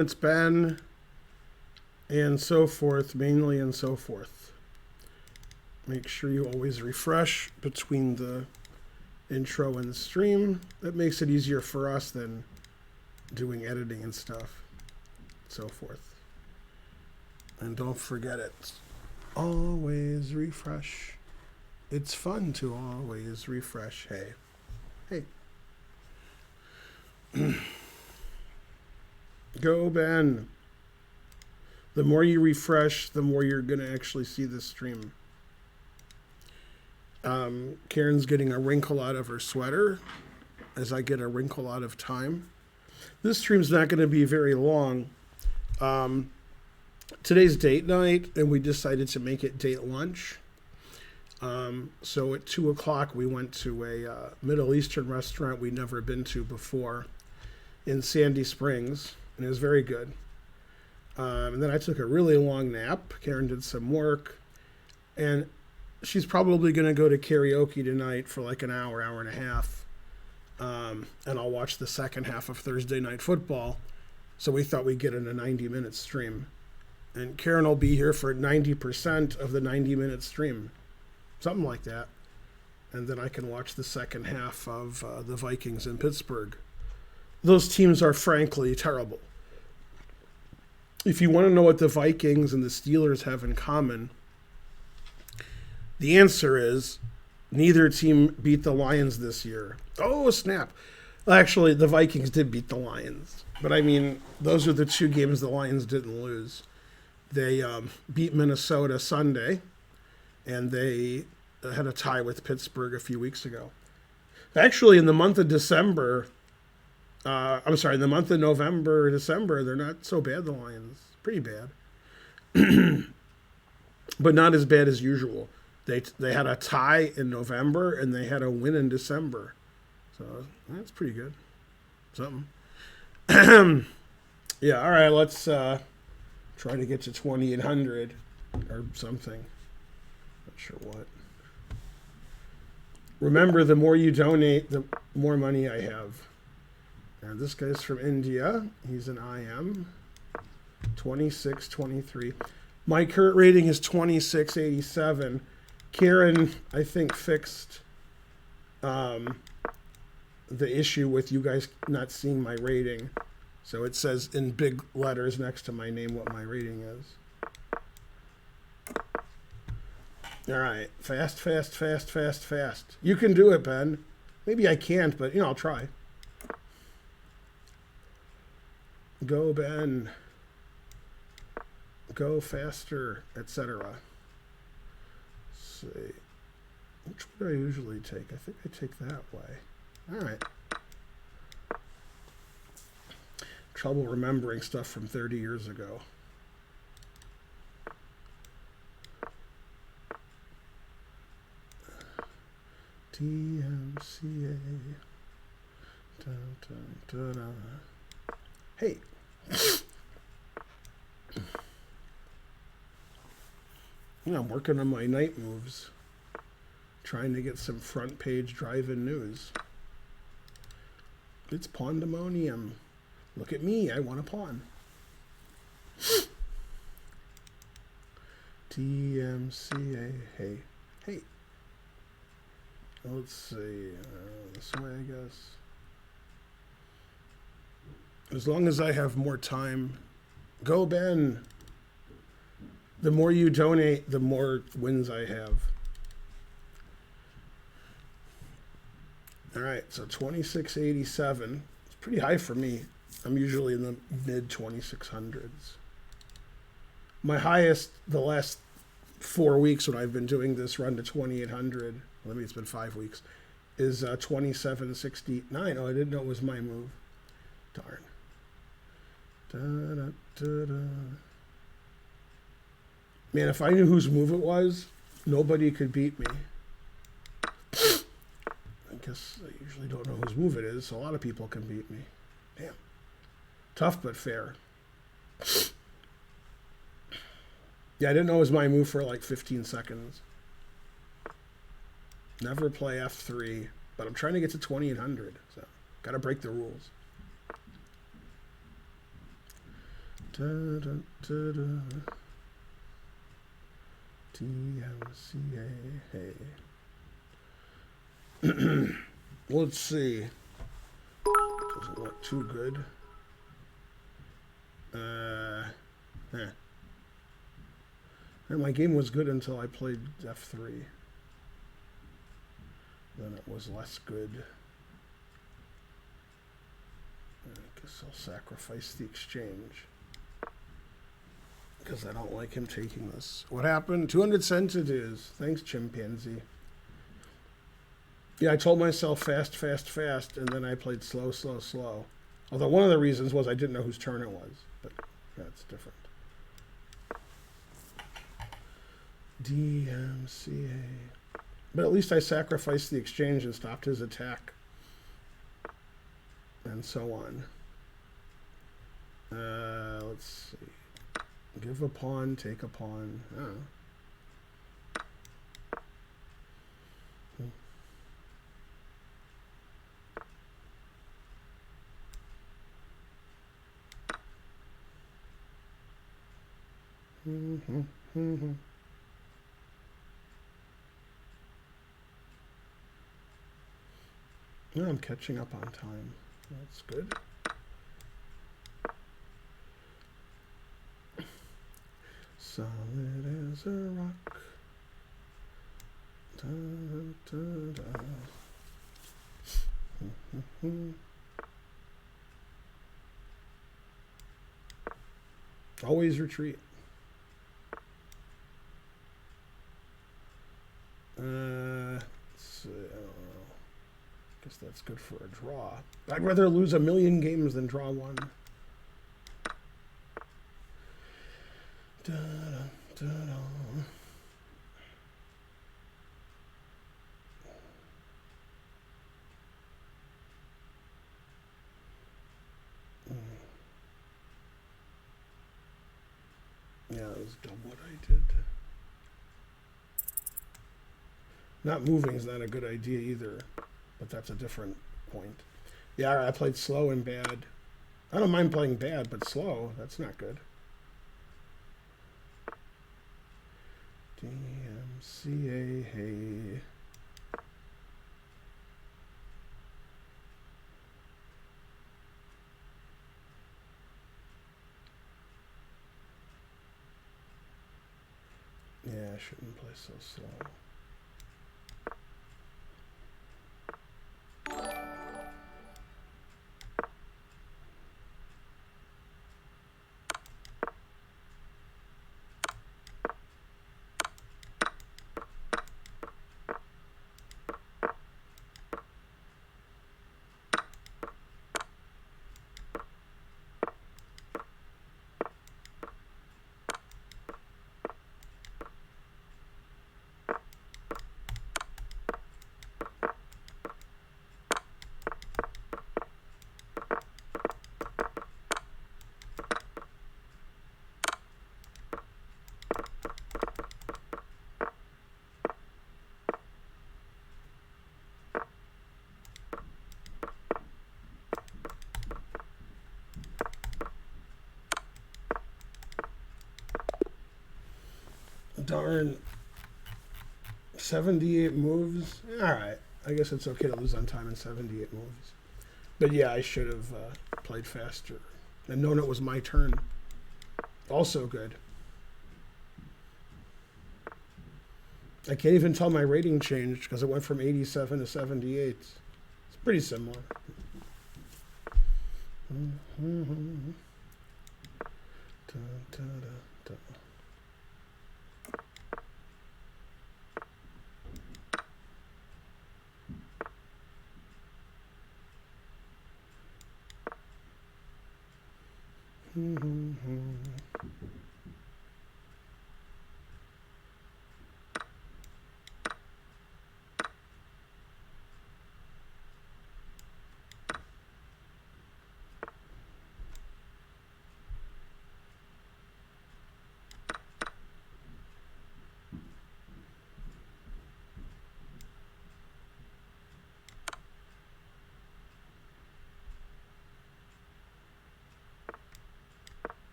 It's been, and so forth, mainly and so forth. Make sure you always refresh between the intro and the stream. That makes it easier for us than doing editing and stuff, so forth. And don't forget it. Always refresh. It's fun to always refresh. Hey. Hey. Go, Ben. The more you refresh, the more you're going to actually see the stream. Karen's getting a wrinkle out of her sweater as I get a wrinkle out of time. This stream's not going to be very long. Today's date night, and we decided to make it date lunch. So at 2 o'clock, we went to a Middle Eastern restaurant we'd never been to before in Sandy Springs, and it was very good. And then I took a really long nap. Karen did some work, and she's probably going to go to karaoke tonight for like an hour, hour and a half. And I'll watch the second half of Thursday Night Football. So we thought we'd get in a 90-minute stream. And Karen will be here for 90% of the 90-minute stream. Something like that. And then I can watch the second half of the Vikings in Pittsburgh. Those teams are frankly terrible. If you want to know what the Vikings and the Steelers have in common, the answer is neither team beat the Lions this year. Oh, snap. Actually, the Vikings did beat the Lions. But, I mean, those are the two games the Lions didn't lose. They beat Minnesota Sunday, and they had a tie with Pittsburgh a few weeks ago. Actually, in the month of December, in the month of November, December, they're not so bad, the Lions. Pretty bad. But not as bad as usual. They had a tie in November, and they had a win in December. So that's pretty good. Something. Yeah, all right, let's try to get to 2,800 or something. Not sure what. Remember, the more you donate, the more money I have. And this guy's from India. He's an IM. 2623. My current rating is 2687. Karen, I think, fixed the issue with you guys not seeing my rating. So it says in big letters next to my name what my rating is. All right. Fast, fast, fast, fast, fast. You can do it, Ben. Maybe I can't, but, I'll try. Go, Ben. Go faster, etc. See. Which would I usually take? I think I take that way. All right. Trouble remembering stuff from 30 years ago. DMCA. Dun, dun, dun, dun. Hey. I'm working on my night moves. Trying to get some front page drive-in news. It's pandemonium. Look at me, I want a pawn. DMCA. Hey. Let's see. This way, I guess. As long as I have more time. Go, Ben. The more you donate, the more wins I have. All right, so 2687. It's pretty high for me. I'm usually in the mid 2600s. My highest the last 4 weeks when I've been doing this run to 2800, maybe it's been 5 weeks, is 2769. Oh, I didn't know it was my move. Darn. Da-da-da-da. Man, if I knew whose move it was, nobody could beat me. I guess I usually don't know whose move it is, so a lot of people can beat me. Damn. Tough but fair. Yeah, I didn't know it was my move for like 15 seconds. Never play F3, but I'm trying to get to 2800, so gotta break the rules. DMCA. Hey. Let's see. Doesn't look too good. And my game was good until I played F3. Then it was less good. I guess I'll sacrifice the exchange. Because I don't like him taking this. What happened? 200 cents it is. Thanks, chimpanzee. Yeah, I told myself fast, fast, fast, and then I played slow, slow, slow. Although one of the reasons was I didn't know whose turn it was. But that's different. DMCA. But at least I sacrificed the exchange and stopped his attack. And so on. Let's see. Give a pawn, take a pawn. Oh. Yeah, I'm catching up on time. That's good. Solid as a rock. Da, da, da. Always retreat. Let's see, I don't know. Guess that's good for a draw. I'd rather lose 1,000,000 games than draw one. Da, da, da. Yeah, that was dumb what I did. Not moving is not a good idea either, but that's a different point. Yeah, I played slow and bad. I don't mind playing bad, but slow, that's not good. DMCA, hey. Yeah, I shouldn't play so slow. Darn. 78 moves. All right. I guess it's okay to lose on time in 78 moves. But yeah, I should have played faster and known it was my turn. Also good. I can't even tell my rating changed because it went from 87 to 78. It's pretty similar. Da, da, da, da.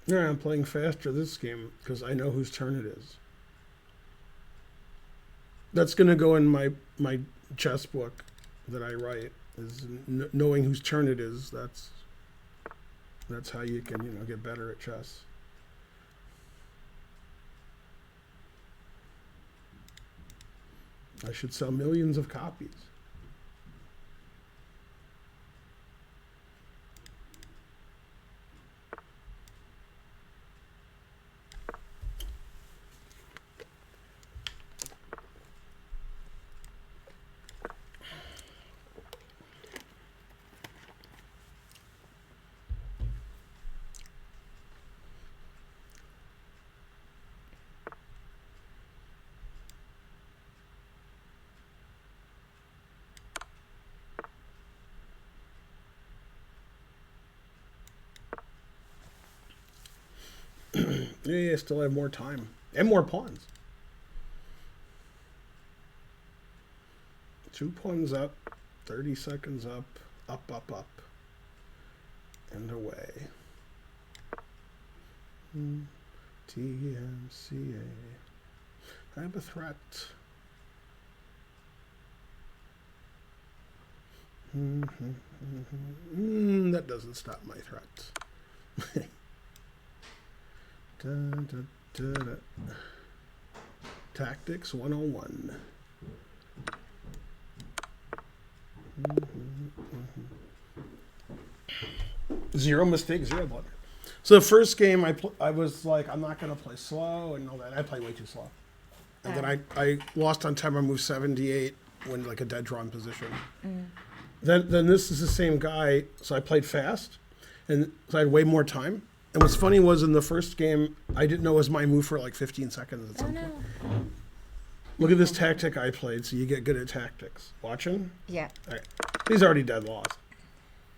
Yeah, I'm playing faster this game because I know whose turn it is. That's going to go in my chess book that I write, is knowing whose turn it is. That's how you can, get better at chess. I should sell millions of copies. Yeah, I still have more time. And more pawns. 2 pawns up, 30 seconds up, up, and away. TMCA. I have a threat. That doesn't stop my threat. Tactics 101. Zero mistake, zero blunder. So the first game, I was like, I'm not going to play slow and all that. I played way too slow. And then I lost on time. I moved 78 when like a dead drawn position. Then this is the same guy, so I played fast, and so I had way more time. And what's funny was in the first game, I didn't know it was my move for like 15 seconds at some point. Look at this tactic I played, so you get good at tactics. Watching? Yeah. All right. He's already dead lost.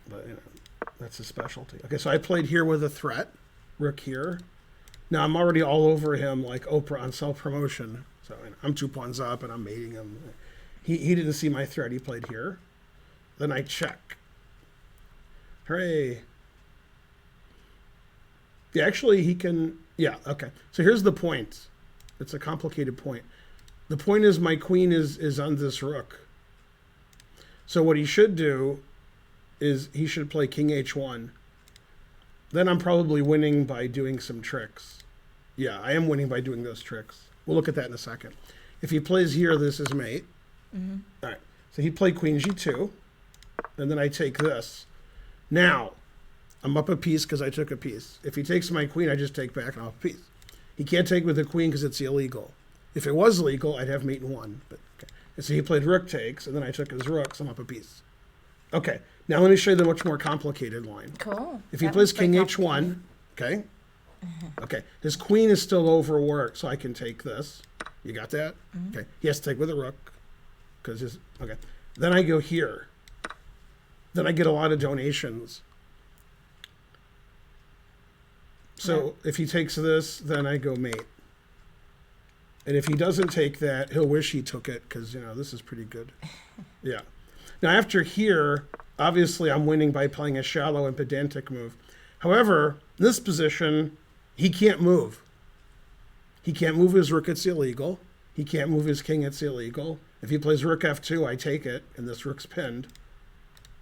But, that's his specialty. Okay, so I played here with a threat. Rook here. Now I'm already all over him like Oprah on self-promotion. So I'm 2 pawns up, and I'm mating him. He didn't see my threat. He played here. Then I check. Hooray. Yeah, actually, he can... Yeah, okay. So here's the point. It's a complicated point. The point is my queen is on this rook. So what he should do is he should play king h1. Then I'm probably winning by doing some tricks. Yeah, I am winning by doing those tricks. We'll look at that in a second. If he plays here, this is mate. All right. So he played queen g2. And then I take this. Now, I'm up a piece because I took a piece. If he takes my queen, I just take back and I'm up a piece. He can't take with the queen because it's illegal. If it was legal, I'd have mate in 1. But okay. And so he played rook takes, and then I took his rook, so I'm up a piece. Okay, now let me show you the much more complicated line. Cool. If he plays king h1, okay? Okay, his queen is still overworked, so I can take this. You got that? Okay, he has to take with a rook, because his, okay. Then I go here. Then I get a lot of donations. So if he takes this, then I go mate. And if he doesn't take that, he'll wish he took it because, this is pretty good. Yeah. Now, after here, obviously I'm winning by playing a shallow and pedantic move. However, in this position, he can't move. He can't move his rook, it's illegal. He can't move his king, it's illegal. If he plays rook f2, I take it, and this rook's pinned.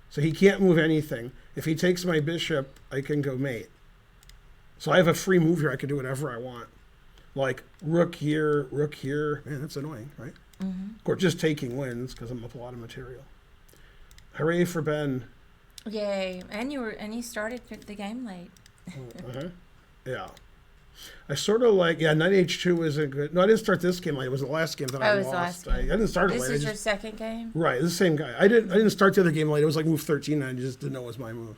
So he can't move anything. If he takes my bishop, I can go mate. So I have a free move here. I can do whatever I want. Like rook here, rook here. Man, that's annoying, right? Of course, just taking wins because I'm up a lot of material. Hooray for Ben. Yay. And you started the game late. Yeah. I sort of like, knight h2 isn't good. No, I didn't start this game late. It was the last game that I lost. Last game. I didn't start it late. This is your second game? Right, the same guy. I didn't start the other game late. It was like move 13, and I just didn't know it was my move.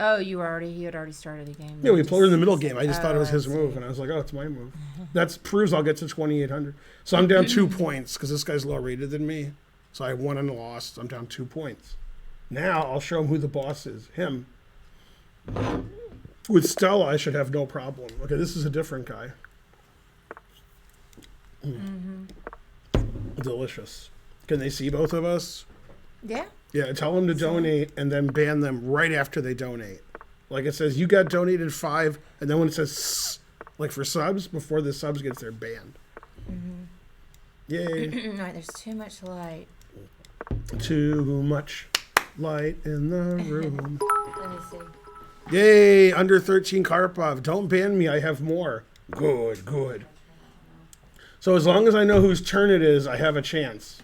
Oh, you had already started the game. Yeah, we played in the middle game. I just thought it was his move, and I was like, oh, it's my move. That proves I'll get to 2,800. So I'm down 2 points because this guy's lower rated than me. So I won and lost. I'm down 2 points. Now I'll show him who the boss is. Him. With Stella, I should have no problem. Okay, this is a different guy. Delicious. Can they see both of us? Yeah. Yeah, tell them to donate and then ban them right after they donate. Like it says, you got donated 5, and then when it says, like for subs, before the subs gets their banned. Yay. All right, there's too much light. Too much light in the room. Let me see. Yay, under 13 Karpov. Don't ban me, I have more. Good, good. So as long as I know whose turn it is, I have a chance.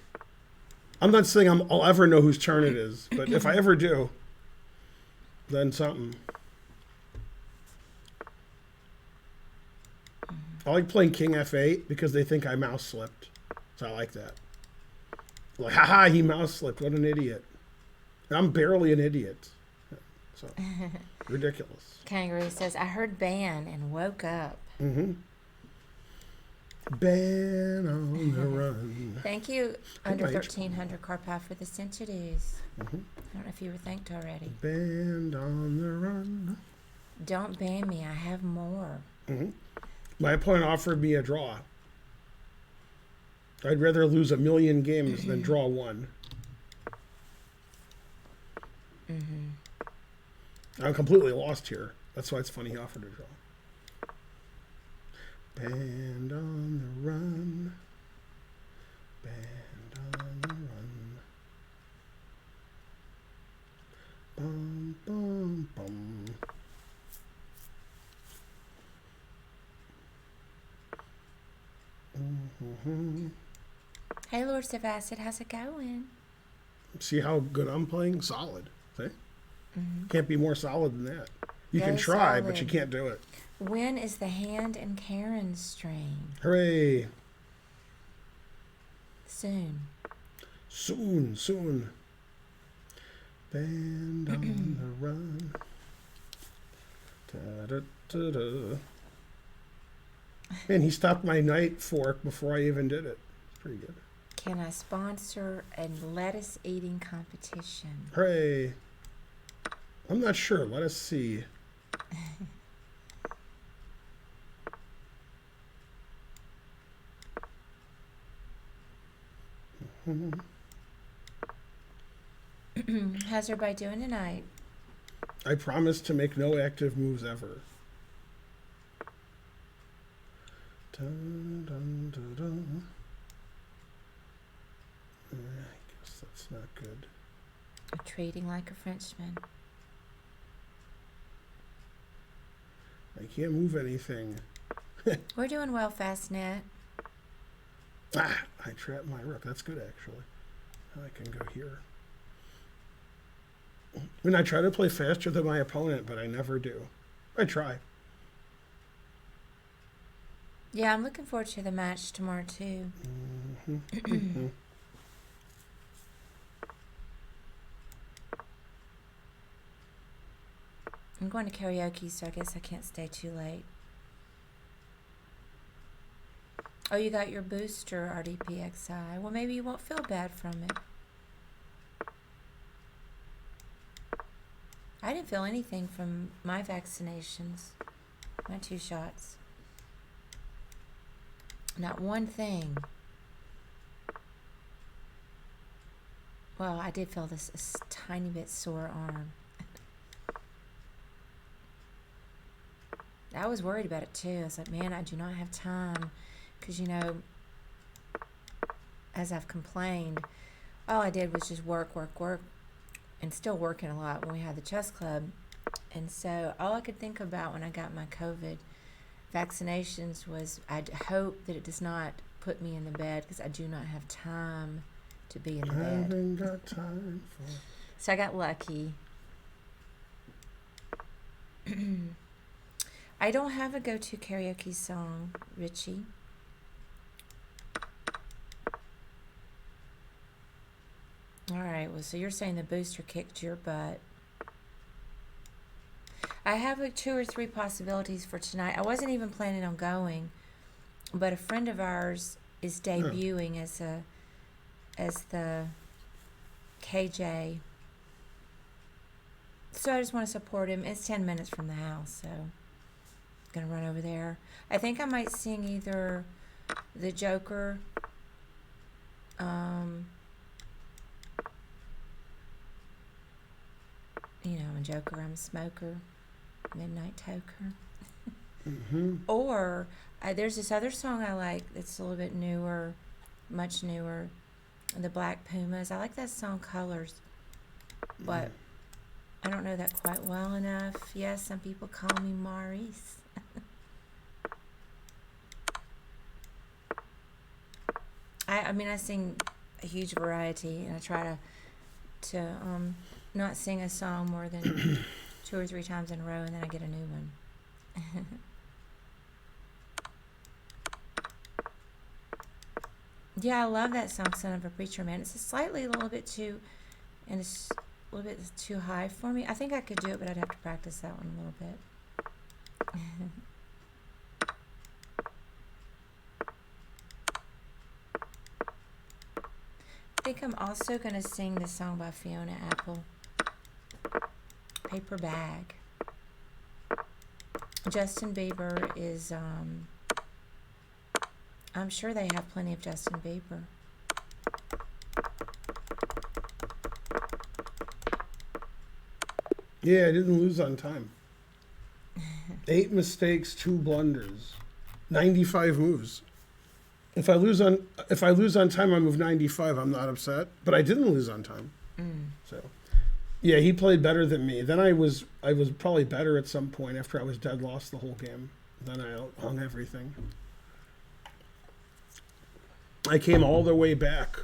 I'm not saying I'll ever know whose turn it is, but if I ever do, then something. I like playing King F8 because they think I mouse slipped. So I like that. Like, haha, he mouse slipped. What an idiot. I'm barely an idiot. So, ridiculous. Kangaroo says, I heard ban and woke up. Mm-hmm. Ban on the run. Thank you, Good under night. 1300 Karpov, for the centuries. Mm-hmm. I don't know if you were thanked already. Banned on the run. Don't ban me. I have more. Mm-hmm. My opponent offered me a draw. I'd rather lose 1,000,000 games than draw one. I'm completely lost here. That's why it's funny he offered a draw. Band on the run. Band on the run. Bum, bum, bum. Mm-hmm. Hey, Lords of Acid, how's it going? See how good I'm playing? Solid. See? Can't be more solid than that. You can Very try, but solid. you can't do it. When is the Hand and Karen stream? Hooray. Soon. Soon, soon. Band on the run. Da-da-da-da. Man, he stopped my night fork before I even did it. It's pretty good. Can I sponsor a lettuce eating competition? Hooray. I'm not sure. Let us see. How's everybody doing tonight? I promise to make no active moves ever. Dun, dun, dun, dun. I guess that's not good. Treating like a Frenchman. I can't move anything. We're doing well, Fastnet. Ah, I trapped my rook. That's good, actually. I can go here. I mean, I try to play faster than my opponent, but I never do. I try. Yeah, I'm looking forward to the match tomorrow, too. I'm going to karaoke, so I guess I can't stay too late. Oh, you got your booster, RDPXI. Well, maybe you won't feel bad from it. I didn't feel anything from my vaccinations, my 2 shots. Not one thing. Well, I did feel this tiny bit sore arm. I was worried about it too. I was like, man, I do not have time. Because, you know, as I've complained, all I did was just work, and still working a lot when we had the chess club. And so all I could think about when I got my COVID vaccinations was I'd hope that it does not put me in the bed, because I do not have time to be in the bed. Haven't got time for... So I got lucky. I don't have a go-to karaoke song, Richie. All right, well, so you're saying the booster kicked your butt. I have like 2 or 3 possibilities for tonight. I wasn't even planning on going, but a friend of ours is debuting as the KJ. So I just want to support him. It's 10 minutes from the house, so I'm going to run over there. I think I might sing either the Joker, you know, in Joker, I'm a smoker. Midnight Toker. Mm-hmm. Or there's this other song I like that's a little bit newer, much newer, the Black Pumas. I like that song Colors, but I don't know that quite well enough. Yes, some people call me Maurice. I mean, I sing a huge variety, and I try to not sing a song more than 2 or 3 times in a row, and then I get a new one. Yeah, I love that song, Son of a Preacher Man. It's a little bit too, and it's a little bit too high for me. I think I could do it, but I'd have to practice that one a little bit. I think I'm also going to sing this song by Fiona Apple, Paper Bag. Justin Bieber is, I'm sure they have plenty of Justin Bieber. Yeah, I didn't lose on time. 8 mistakes, 2 blunders, 95 moves. If I lose on time, I move 95. I'm not upset, but I didn't lose on time. So, yeah, he played better than me. Then I was probably better at some point after I was dead lost the whole game. Then I hung everything. I came all the way back.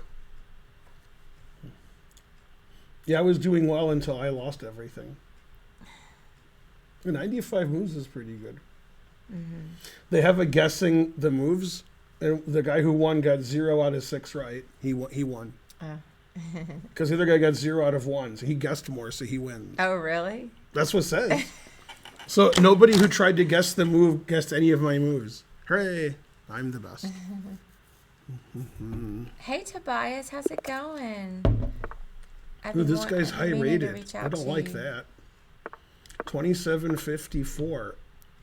Yeah, I was doing well until I lost everything. 95 moves is pretty good. Mm-hmm. They have a guessing the moves, and the guy who won got 0 out of 6 right. He won. Because the other guy got 0 out of 1, so he guessed more, so he wins. Oh, really? That's what it says. So nobody who tried to guess the move guessed any of my moves. Hooray! I'm the best. Hey, Tobias, how's it going? Ooh, this guy's high rated. I don't like you. that. 2754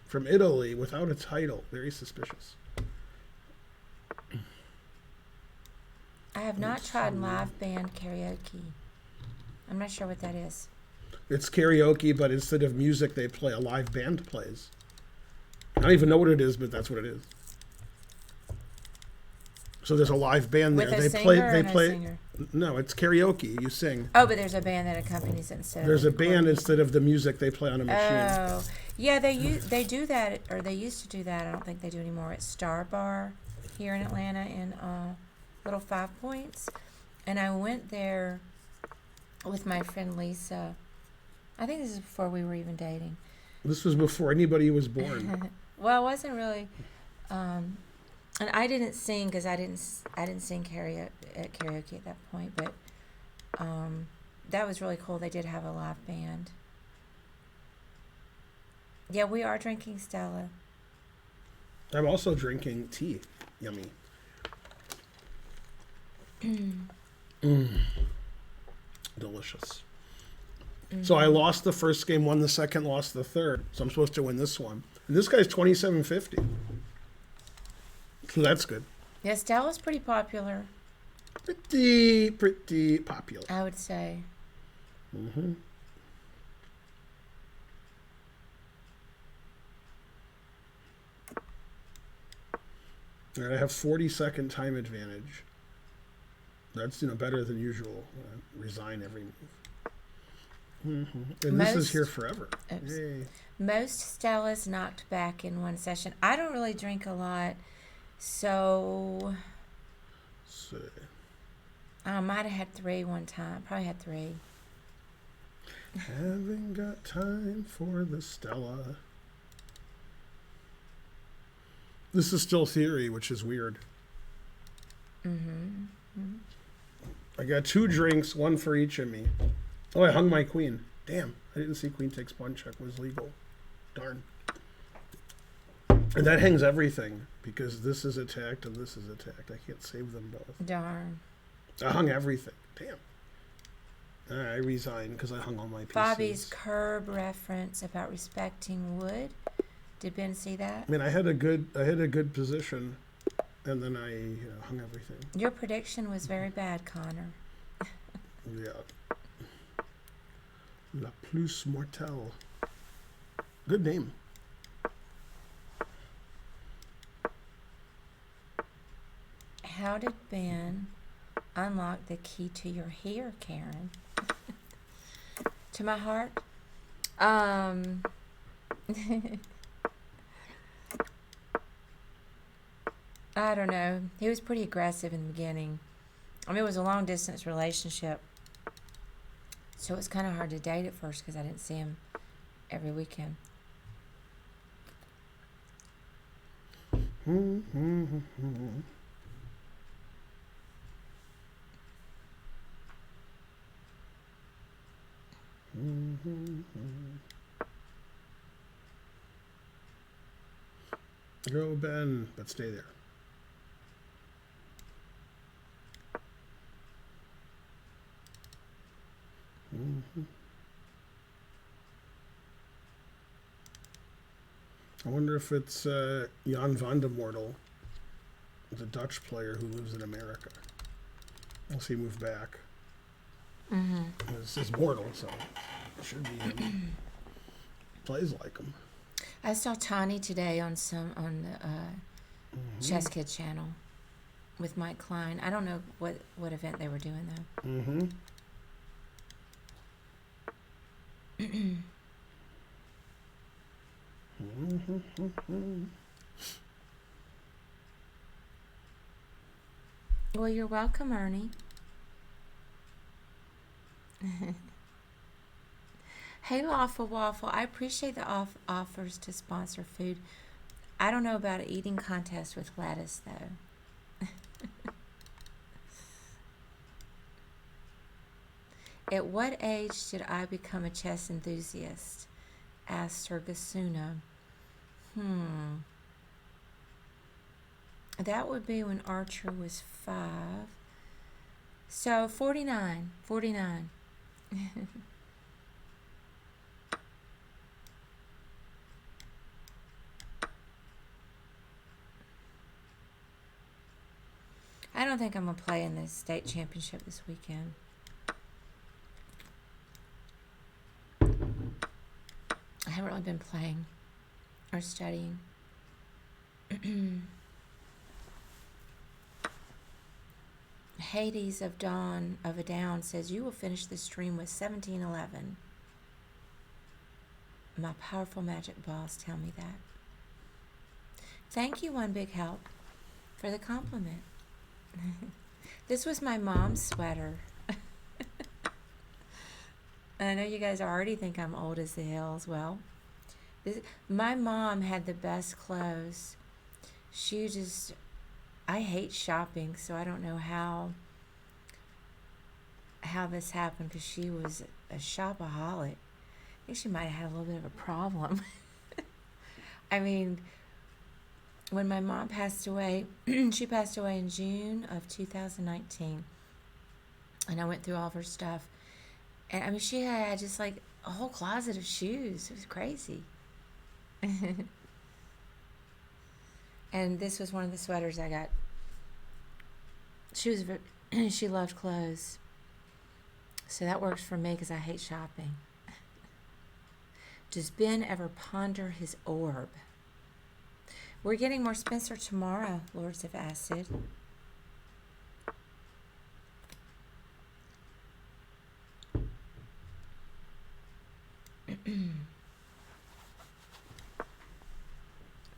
from Italy without a title. Very suspicious. I have not tried live band karaoke. I'm not sure what that is. It's karaoke, but instead of music, they play a live band plays. I don't even know what it is, but that's what it is. So there's a live band there. With a They singer play. or They no play. singer? No, it's karaoke. You sing. Oh, but there's a band that accompanies it instead. There's a of band instead of the music they play on a machine. Oh, yeah, they do that, or they used to do that. I don't think they do anymore. At Star Bar here in Atlanta in Little 5 Points, and I went there with my friend Lisa. I think this is before we were even dating. This was before anybody was born. Well, I wasn't really, and I didn't sing because I didn't sing karaoke at that point. But that was really cool. They did have a live band. Yeah, we are drinking Stella. I'm also drinking tea. Yummy. Delicious. Mm-hmm. So I lost the first game, won the second, lost the third. So I'm supposed to win this one. And this guy's 2750. So that's good. Yeah, Stella's pretty popular. Pretty popular. I would say. Mm-hmm. All right, I have 40-second time advantage. That's better than usual. Resign every move. Mm-hmm. And this is here forever. Yay. Most Stellas knocked back in one session. I don't really drink a lot, so I might have had 3 one time. Probably had 3. Haven't got time for the Stella. This is still theory, which is weird. Mm-hmm. Mm-hmm. I got 2 drinks, 1 for each of me. Oh, I hung my queen. Damn, I didn't see queen takes pawn check was legal. Darn. And that hangs everything, because this is attacked and this is attacked. I can't save them both. Darn. I hung everything. Damn. I resign because I hung all my pieces. Bobby's curb reference about respecting wood. Did Ben see that? I mean, I had a good position, and then I hung everything. Your prediction was very bad, Connor. Yeah. La plus mortelle. Good name. How did Ben unlock the key to your hair, Karen? To my heart? Um, I don't know. He was pretty aggressive in the beginning. I mean, it was a long distance relationship. So it was kind of hard to date at first because I didn't see him every weekend. Go, Ben, but stay there. I wonder if it's Jan van de Mortel, the Dutch player who lives in America. Unless he moved back. Mm-hmm. It's mortal, so it should be him. Plays like him. I saw Tani today on the Chess Kid channel with Mike Klein. I don't know what event they were doing though. Mm-hmm. Well, you're welcome, Ernie. Hey, Lawful Waffle. I appreciate the offers to sponsor food. I don't know about an eating contest with lettuce, though. At what age did I become a chess enthusiast? Asked Sergasuna. That would be when Archer was 5. So 49. 49. I don't think I'm going to play in the state championship this weekend. I haven't really been playing or studying. Hades of Dawn of a Down says you will finish the stream with 1711. My powerful magic balls tell me that. Thank you, One Big Help, for the compliment. This was my mom's sweater. I know you guys already think I'm old as the hills. Well, my mom had the best clothes. I hate shopping, so I don't know how this happened because she was a shopaholic. I think she might have had a little bit of a problem. I mean, when my mom passed away, she passed away in June of 2019. And I went through all of her stuff. And I mean, she had just like a whole closet of shoes. It was crazy. And this was one of the sweaters I got. She loved clothes. So that works for me because I hate shopping. Does Ben ever ponder his orb? We're getting more Spencer tomorrow, Lords of Acid.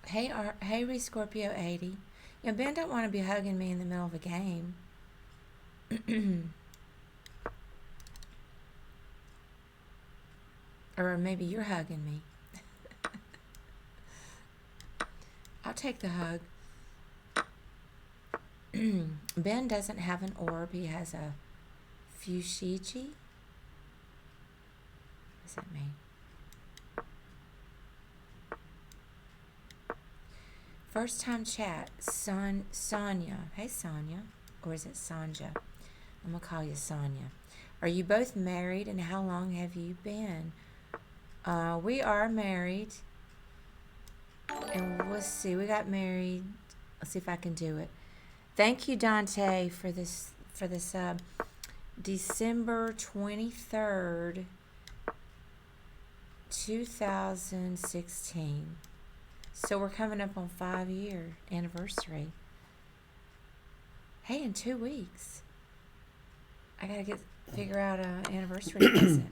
Hey, Rescorpio 80. You know, Ben don't want to be hugging me in the middle of a game. Or maybe you're hugging me. I'll take the hug. Ben doesn't have an orb. He has a fushigi. What does that mean? First time chat. Sonia. Hey, Sonia. Or is it Sanja? I'm going to call you Sonia. Are you both married, and how long have you been? We are married. And we'll see. We got married. Let's see if I can do it. Thank you, Dante, for this December 23rd, 2016. So we're coming up on 5-year anniversary. Hey, in 2 weeks, I gotta figure out an anniversary present.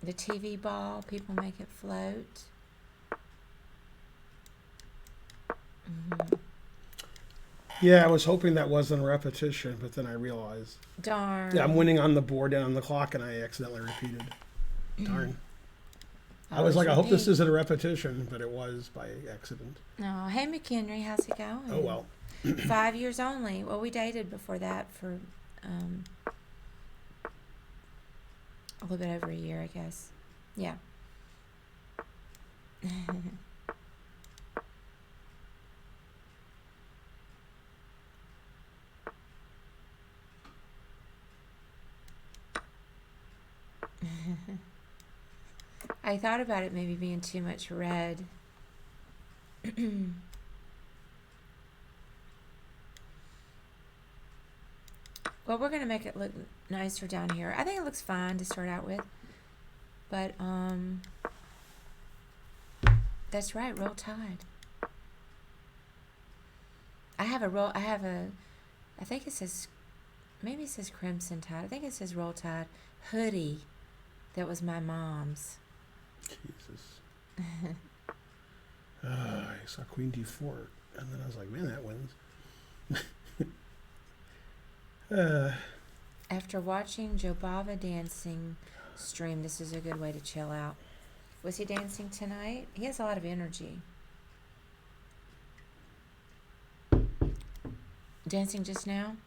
The TV ball, people make it float. Yeah, I was hoping that wasn't a repetition, but then I realized. Darn. Yeah, I'm winning on the board and on the clock, and I accidentally repeated. Darn. I was Always like, I hope this repeat. isn't a repetition, but it was by accident. Oh, hey McHenry, how's it going? Oh, well. 5 years only. Well, we dated before that for a little bit over a year, I guess. Yeah. I thought about it maybe being too much red. Well, we're gonna make it look nicer down here. I think it looks fine to start out with, but that's right. Roll Tide. I have a. I think it says, maybe it says Crimson Tide. I think it says Roll Tide hoodie. That was my mom's. Jesus. I saw Queen D4, and then I was like, man, that wins. After watching Joe Bava dancing stream, this is a good way to chill out. Was he dancing tonight? He has a lot of energy. Dancing just now?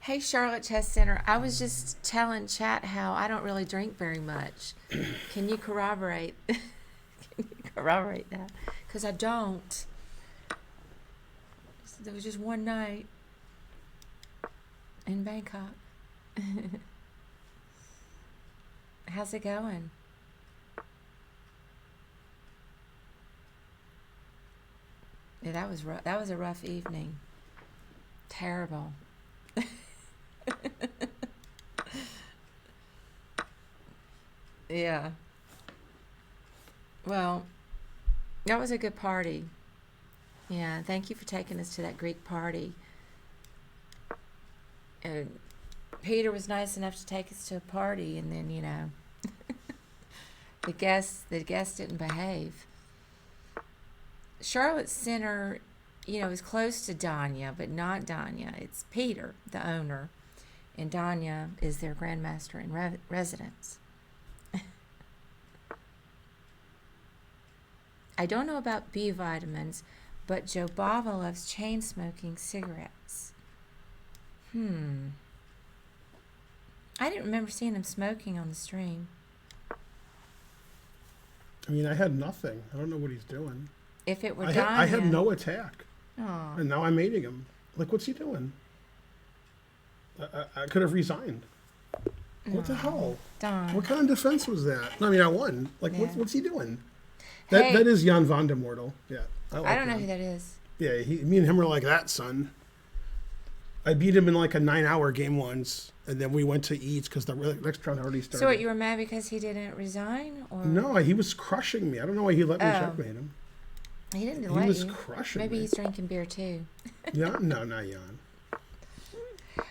Hey, Charlotte Chess Center. I was just telling chat how I don't really drink very much. Can you corroborate? Can you corroborate that? Because I don't. There was just one night in Bangkok. How's it going? Yeah, that was rough. That was a rough evening. Terrible. Yeah. Well, that was a good party. Yeah, thank you for taking us to that Greek party. And Peter was nice enough to take us to a party, and then, you know, the guests didn't behave. Charlotte Center, you know, is close to Danya, but not Danya. It's Peter, the owner, and Danya is their grandmaster in residence. I don't know about B vitamins, but Joe Bava loves chain smoking cigarettes. I didn't remember seeing him smoking on the stream. I mean, I had nothing. I don't know what he's doing. If it were I had Danya. no attack, Aw. and now I'm mating him. Like, what's he doing? I could have resigned. What the hell? Darn. What kind of defense was that? I mean, I won. Like, Yeah. what's he doing? Hey. That is Jan van de Mortel. Yeah. I don't know who that is. Yeah, me and him were like that, son. I beat him in like a 9-hour game once, and then we went to eat because the next round already started. So what, you were mad because he didn't resign? Or No, he was crushing me. I don't know why he let me Oh. checkmate him. He didn't He let was you. crushing Maybe me. he's drinking beer too. Jan? No, not Jan.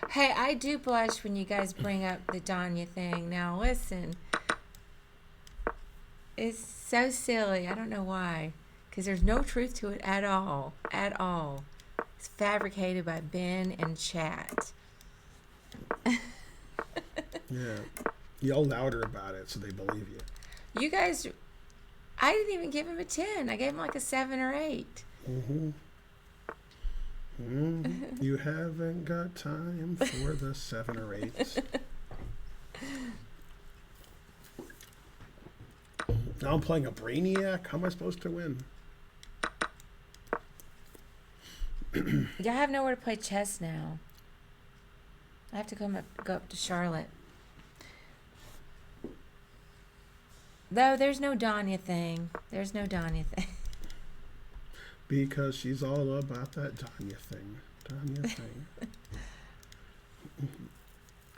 Hey, I do blush when you guys bring up the Danya thing. Now listen, it's so silly. I don't know why, because there's no truth to it at all. At all. It's fabricated by Ben and chat. Yeah. Yell louder about it so they believe you. You guys, I didn't even give him a 10. I gave him like a 7 or 8. You haven't got time for the 7 or 8s. Now I'm playing a Brainiac. How am I supposed to win? I have nowhere to play chess now. I have to go up to Charlotte. Though there's no Danya thing. There's no Danya thing. Because she's all about that Tanya thing. Tanya thing.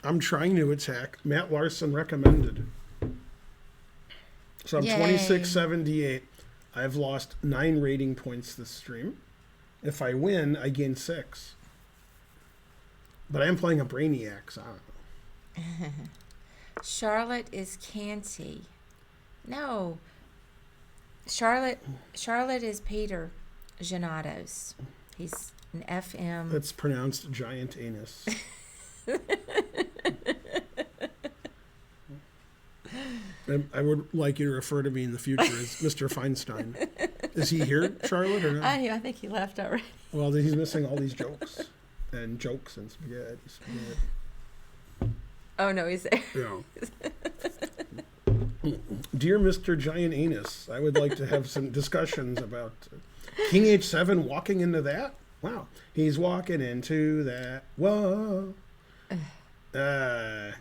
I'm trying to attack. Matt Larson recommended. So I'm Yay. 2678. I've lost 9 rating points this stream. If I win, I gain 6. But I am playing a Brainiac, so I don't know. Charlotte is Canty. No. Charlotte is Peter Genados. He's an FM. That's pronounced giant anus. I would like you to refer to me in the future as Mr. Feinstein. Is he here, Charlotte, or no? I think he left already. Well, he's missing all these jokes and spaghetti. Oh, no, he's there. Yeah. Dear Mr. Giant Anus, I would like to have some discussions about King H7 walking into that. Wow. He's walking into that. Whoa. I'm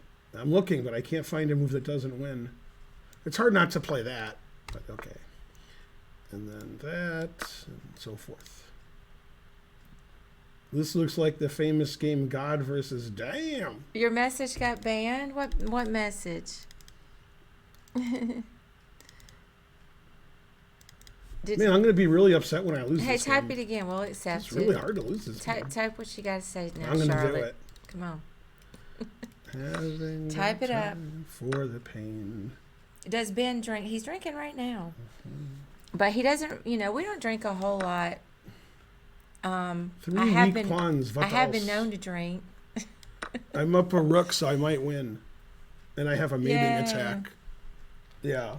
looking, but I can't find a move that doesn't win. It's hard not to play that, but okay. And then that, and so forth. This looks like the famous game God versus Damn. Your message got banned? What message? Man, I'm going to be really upset when I lose Hey, this type game. it again. We'll accept It's really it. hard to lose this game. Type what you got to say now, I'm going to Charlotte. do it. Come on. Having Type it up. for the pain. Does Ben drink? He's drinking right now. But he doesn't, we don't drink a whole lot. 3 I have weak pawns. I have been known to drink. I'm up a rook, so I might win. And I have a mating attack. Yeah.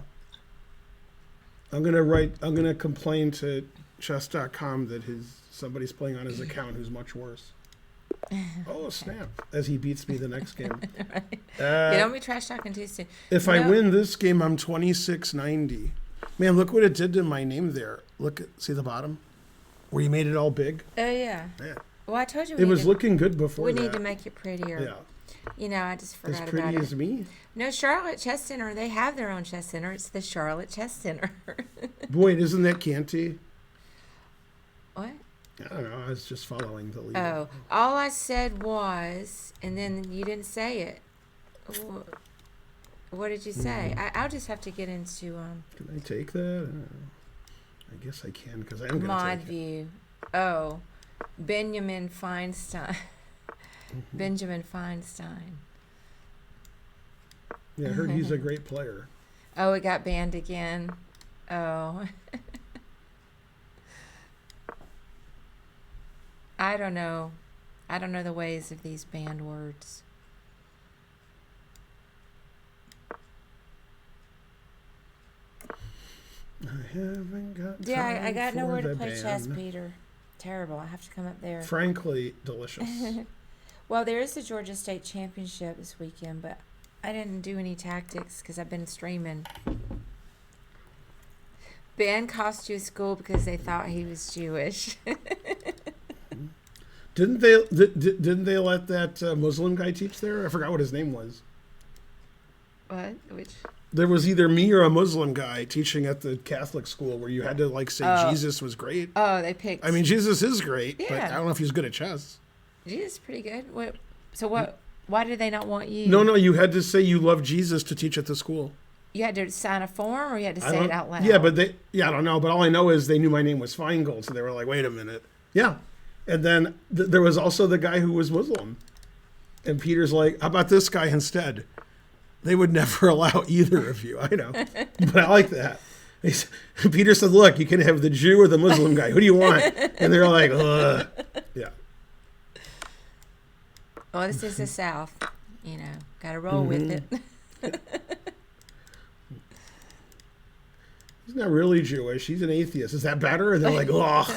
I'm gonna complain to chess.com that somebody's playing on his account who's much worse. Oh, snap. As he beats me the next game. Right. Don't be trash talking too soon. If I win this game, I'm 2690. Man, look what it did to my name there. See the bottom? Where you made it all big? Oh, yeah. Yeah. Well, I told you It was looking good before we that. need to make it prettier. Yeah. I just forgot As about pretty it. as me? No, Charlotte Chess Center, they have their own chess center. It's the Charlotte Chess Center. Wait, isn't that Canty? What? I don't know. I was just following the lead. Oh, all I said was, and then you didn't say it. What did you say? I'll just have to get into Can I take that? I guess I can because I am going to Mod take View. Oh, Benjamin Feinstein. Benjamin Feinstein. Yeah, I heard he's a great player. Oh, it got banned again. Oh. I don't know. I don't know the ways of these banned words. I haven't got Yeah, I got time nowhere for to the play chess, band. Peter. Terrible. I have to come up there. Frankly, delicious. Well, there is the Georgia State Championship this weekend, but I didn't do any tactics because I've been streaming. Ben cost you school because they thought he was Jewish. Didn't they let that Muslim guy teach there? I forgot what his name was. What? Which? There was either me or a Muslim guy teaching at the Catholic school where you had to say Jesus was great. Oh, they picked. I mean, Jesus is great, but Yeah. I don't know if he's good at chess. Jesus is pretty good. What? So what? Why did they not want you? No, you had to say you love Jesus to teach at the school. You had to sign a form, or you had to say it out loud. Yeah, but I don't know. But all I know is they knew my name was Feingold, so they were like, "Wait a minute." Yeah, and then there was also the guy who was Muslim, and Peter's like, "How about this guy instead?" They would never allow either of you. I know, but I like that. Peter said, "Look, you can have the Jew or the Muslim guy. Who do you want?" And they're like, "Ugh." Yeah. Well, this is the South. Got to roll with it. He's not really Jewish. He's an atheist. Is that better? And they're like, "Ugh."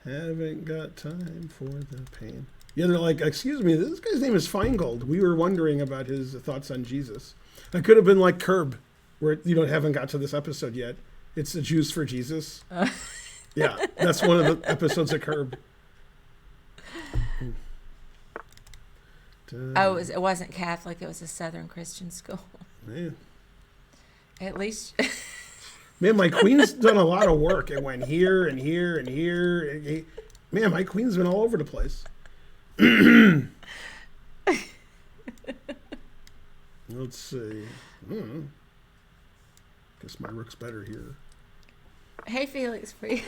Haven't got time for the pain. Yeah, they're like, "Excuse me, this guy's name is Feingold. We were wondering about his thoughts on Jesus." It could have been like Curb, where haven't got to this episode yet. It's the Jews for Jesus. Yeah, that's one of the episodes of Curb. Oh, it wasn't Catholic. It was a Southern Christian school. Man. At least Man, my queen's done a lot of work. It went here and here and here. Man, my queen's been all over the place. Let's see. I don't know. Guess my rook's better here. Hey, Felix, please.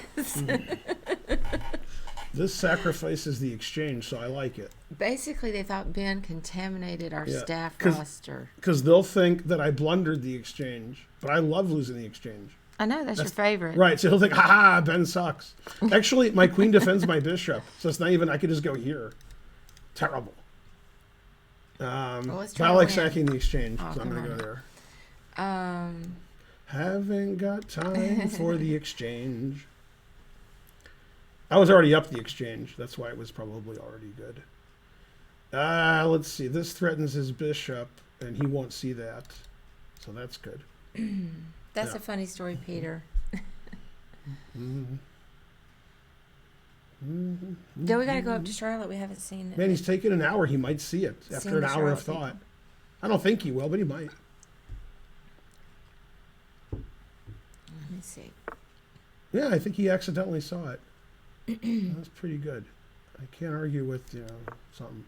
This sacrifices the exchange, so I like it. Basically, they thought Ben contaminated our staff roster. Because they'll think that I blundered the exchange, but I love losing the exchange. I know, that's your favorite. Right, so he'll think, ha, Ben sucks. Actually, my queen defends my bishop, so it's not even, I could just go here. Terrible. But I like sacking the exchange, so I'm going to go there. Haven't got time for the exchange. I was already up the exchange. That's why it was probably already good. Let's see. This threatens his bishop, and he won't see that. So that's good. That's a funny story, Peter. Yeah, we got to go up to Charlotte. We haven't seen it. Man, he's taken an hour. He might see it after an hour of thought. I don't think he will, but he might. Let me see. Yeah, I think he accidentally saw it. That's pretty good. I can't argue with, something.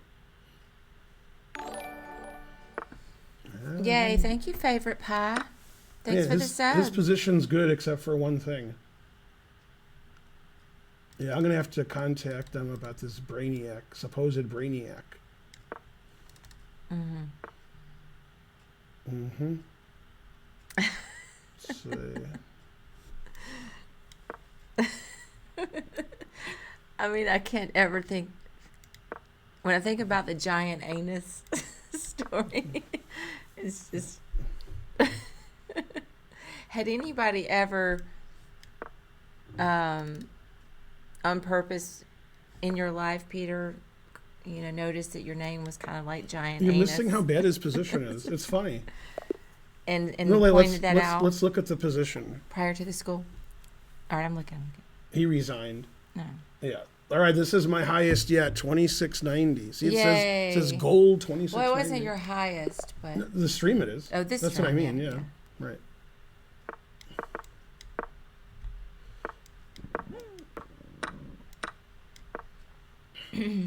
Yay, thank you, favorite pie. Thanks for the sub. His position's good except for one thing. Yeah, I'm going to have to contact them about this brainiac, supposed brainiac. Let's see. I mean, I can't ever think, when I think about the giant anus story, it's just, had anybody ever, on purpose in your life, Peter, noticed that your name was kind of like giant You're anus? missing how bad his position is. It's funny. And No, pointed that out let's look at the position. prior to the school. All right, I'm looking. He resigned. No. Yeah. All right, this is my highest yet, 2690. See, Yay. it says gold 2690. Well, it wasn't your highest, but... The stream it is. Oh, this That's stream, what I mean, yeah. Right. This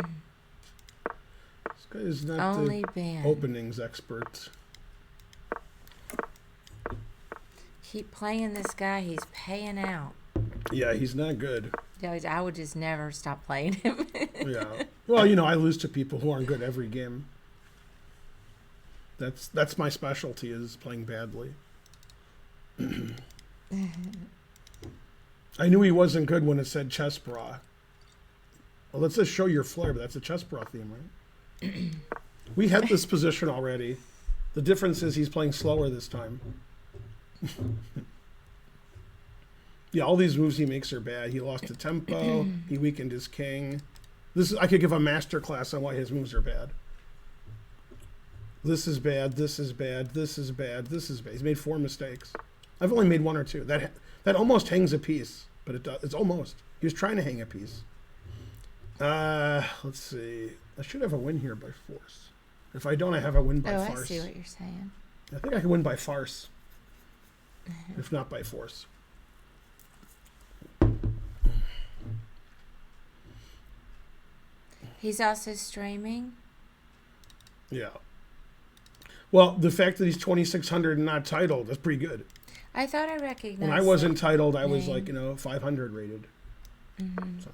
guy is not Only the Ben. openings expert. Keep playing this guy. He's paying out. Yeah, he's not good. Yeah, I would just never stop playing him. Yeah. Well, I lose to people who aren't good every game. That's my specialty, is playing badly. I knew he wasn't good when it said chess bra. Well, let's just show your flair, but that's a chess bra theme, right? We had this position already. The difference is he's playing slower this time. Yeah, all these moves he makes are bad. He lost the tempo. He weakened his king. I could give a master class on why his moves are bad. This is bad. This is bad. This is bad. This is bad. He's made 4 mistakes. I've only made 1 or 2. That almost hangs a piece, but it does. It's almost. He was trying to hang a piece. Let's see. I should have a win here by force. If I don't, I have a win by farce. I see what you're saying. I think I can win by farce, if not by force. He's also streaming. Yeah. Well, the fact that he's 2,600 and not titled, that's pretty good. I thought I recognized. When I wasn't titled, I was like, 500 rated. So.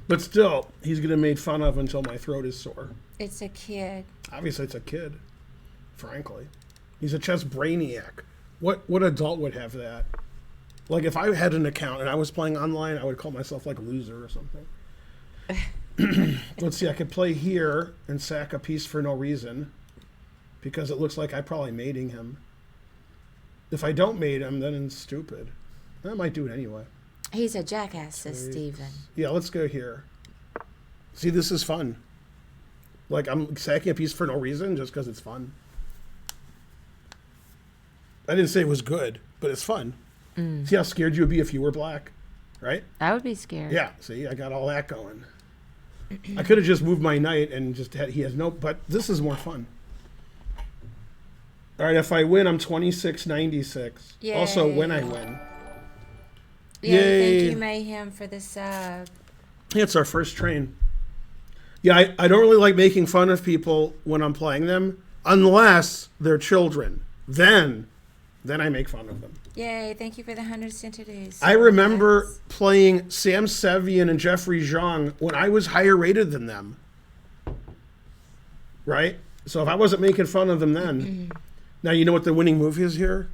But still, he's getting made fun of until my throat is sore. It's a kid. Obviously, it's a kid, frankly. He's a chess brainiac. What adult would have that? Like, if I had an account and I was playing online, I would call myself, like, a loser or something. Let's see, I could play here and sack a piece for no reason because it looks like I'm probably mating him. If I don't mate him, then it's stupid. I might do it anyway. He's a jackass, says Steven. Yeah, let's go here. See, this is fun. Like, I'm sacking a piece for no reason just because it's fun. I didn't say it was good, but it's fun. See how scared you would be if you were black, right? I would be scared. Yeah, see, I got all that going. I could have just moved my knight and he has no, but this is more fun. All right, if I win, I'm 26.96. Also, when I Yay. win. Yay, thank Yay. you, Mayhem, for the sub. Yeah, it's our first train. Yeah, I don't really like making fun of people when I'm playing them, unless they're children. Then I make fun of them. Yay, thank you for the 100 entities. I remember playing Sam Sevian and Jeffrey Zhang when I was higher rated than them. Right? So if I wasn't making fun of them then. Now, you know what the winning move is here?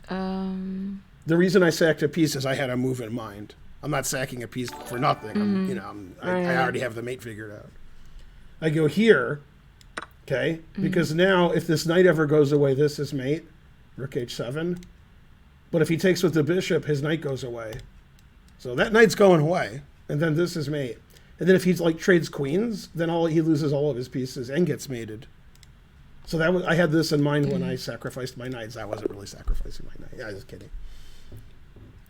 The reason I sacked a piece is I had a move in mind. I'm not sacking a piece for nothing. I already have the mate figured out. I go here, okay? Because now if this knight ever goes away, this is mate, rook h7. But if he takes with the bishop, his knight goes away. So that knight's going away, and then this is mate. And then if he's like trades queens, then he loses all of his pieces and gets mated. So I had this in mind when I sacrificed my knights. I wasn't really sacrificing my knight. I was just kidding.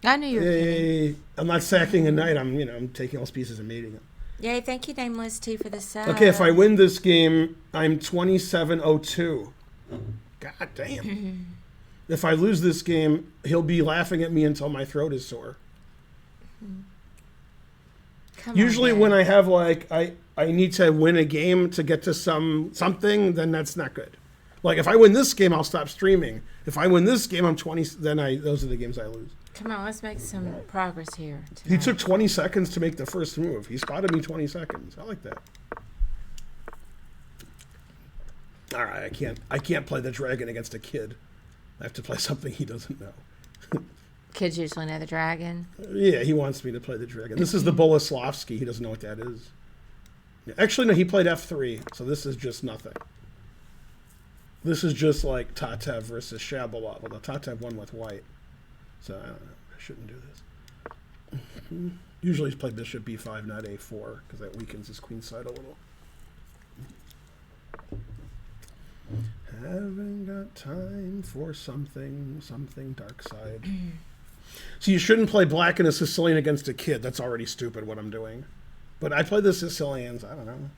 I knew you were kidding. I'm not sacking a knight. I'm taking all his pieces and mating them. Yay, thank you, Nameless T, for the sub. Okay, if I win this game, I'm 27.02. God damn. If I lose this game, he'll be laughing at me until my throat is sore. Usually when I have I need to win a game to get to something, then that's not good. Like if I win this game, I'll stop streaming. If I win this game, I'm 20. Then those are the games I lose. Come on, let's make some progress here tonight. He took 20 seconds to make the first move. He spotted me 20 seconds. I like that. All right, I can't play the dragon against a kid. I have to play something he doesn't know. Kids usually know the dragon. Yeah, he wants me to play the dragon. This is the Boleslavsky. He doesn't know what that is. Actually, no, he played f3, so this is just nothing. This is just like Tatev versus Shabalov, although Tatev won with white. So, I don't know. I shouldn't do this. Usually he's played bishop b5, not a4, because that weakens his queen side a little. Haven't got time for something dark side. So you shouldn't play black and a Sicilian against a kid. That's already stupid what I'm doing. But I play the Sicilians. I don't know.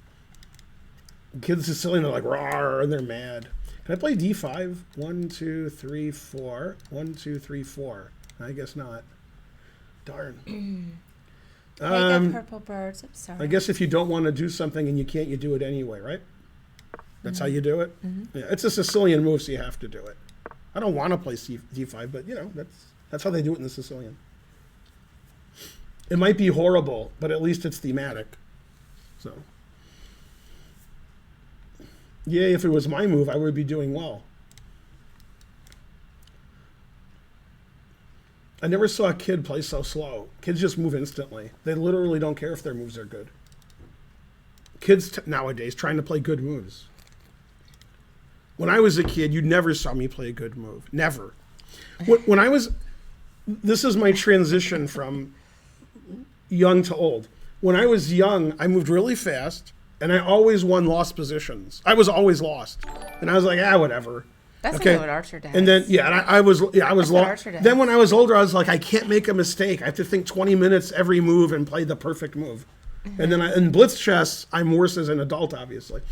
Kids Sicilian are like, rawr, and they're mad. Can I play d5? 1, 2, 3, 4. 1, 2, 3, 4. I guess not. Darn. Purple birds. I'm sorry. I guess if you don't want to do something and you can't, you do it anyway, right? That's how you do it? Yeah, it's a Sicilian move, so you have to do it. I don't want to play d5, but, that's how they do it in the Sicilian. It might be horrible, but at least it's thematic. So, yeah, if it was my move, I would be doing well. I never saw a kid play so slow. Kids just move instantly. They literally don't care if their moves are good. Kids nowadays trying to play good moves. When I was a kid, you never saw me play a good move. Never. When I was... This is my transition from young to old. When I was young, I moved really fast, and I always won lost positions. I was always lost. And I was like, whatever. That's okay. What Archer does. And then, I was lost. Then when I was older, I was like, I can't make a mistake. I have to think 20 minutes every move and play the perfect move. And then in Blitz chess, I'm worse as an adult, obviously.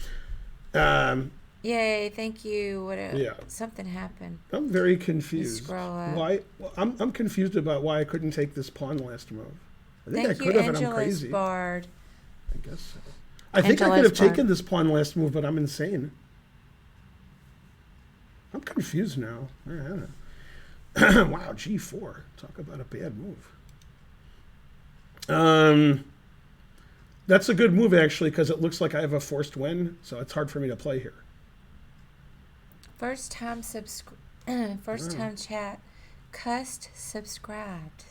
Yay, thank you. Something happened. I'm very confused. Scroll up. Why? I'm confused about why I couldn't take this pawn last move. I think Thank I could you, have, and I'm Angela's crazy. Bard. I guess so. I think I could have taken this pawn last move, but I'm insane. I'm confused now. I don't know. Wow, g4. Talk about a bad move. That's a good move, actually, because it looks like I have a forced win, so it's hard for me to play here. First time chat. Cussed subscribed.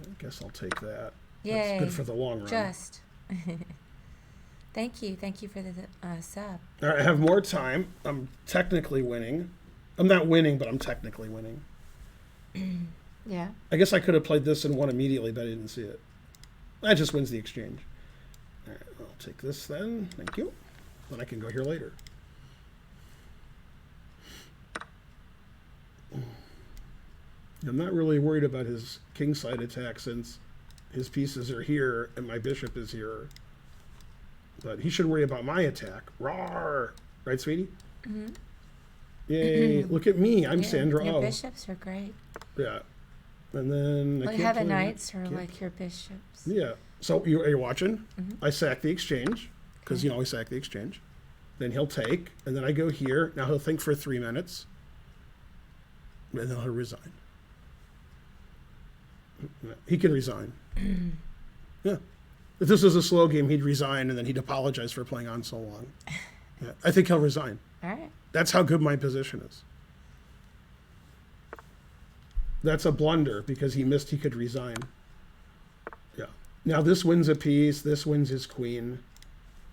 I guess I'll take that. Yay. That's good for the long run. Just. Thank you for the sub. All right, I have more time. I'm technically winning. I'm not winning, but I'm technically winning. Yeah. I guess I could have played this and won immediately, but I didn't see it. That just wins the exchange. All right, I'll take this then. Thank you. Then I can go here later. I'm not really worried about his kingside attack since his pieces are here and my bishop is here. But he should worry about my attack. Rawr! Right, sweetie? Mhm. Yay! Look at me. I'm Yeah, Sandra your Oh. bishops are great. Yeah. And then I Like can't how the play that. knights are Can't- like your bishops. Yeah. So are you watching? Mhm. I sack the exchange because Okay. I sack the exchange. Then he'll take, and then I go here. Now he'll think for 3 minutes, and then he'll resign. He can resign. Yeah. If this was a slow game, he'd resign, and then he'd apologize for playing on so long. Yeah. I think he'll resign. All right. That's how good my position is. That's a blunder because he missed. He could resign. Yeah. Now this wins a piece. This wins his queen.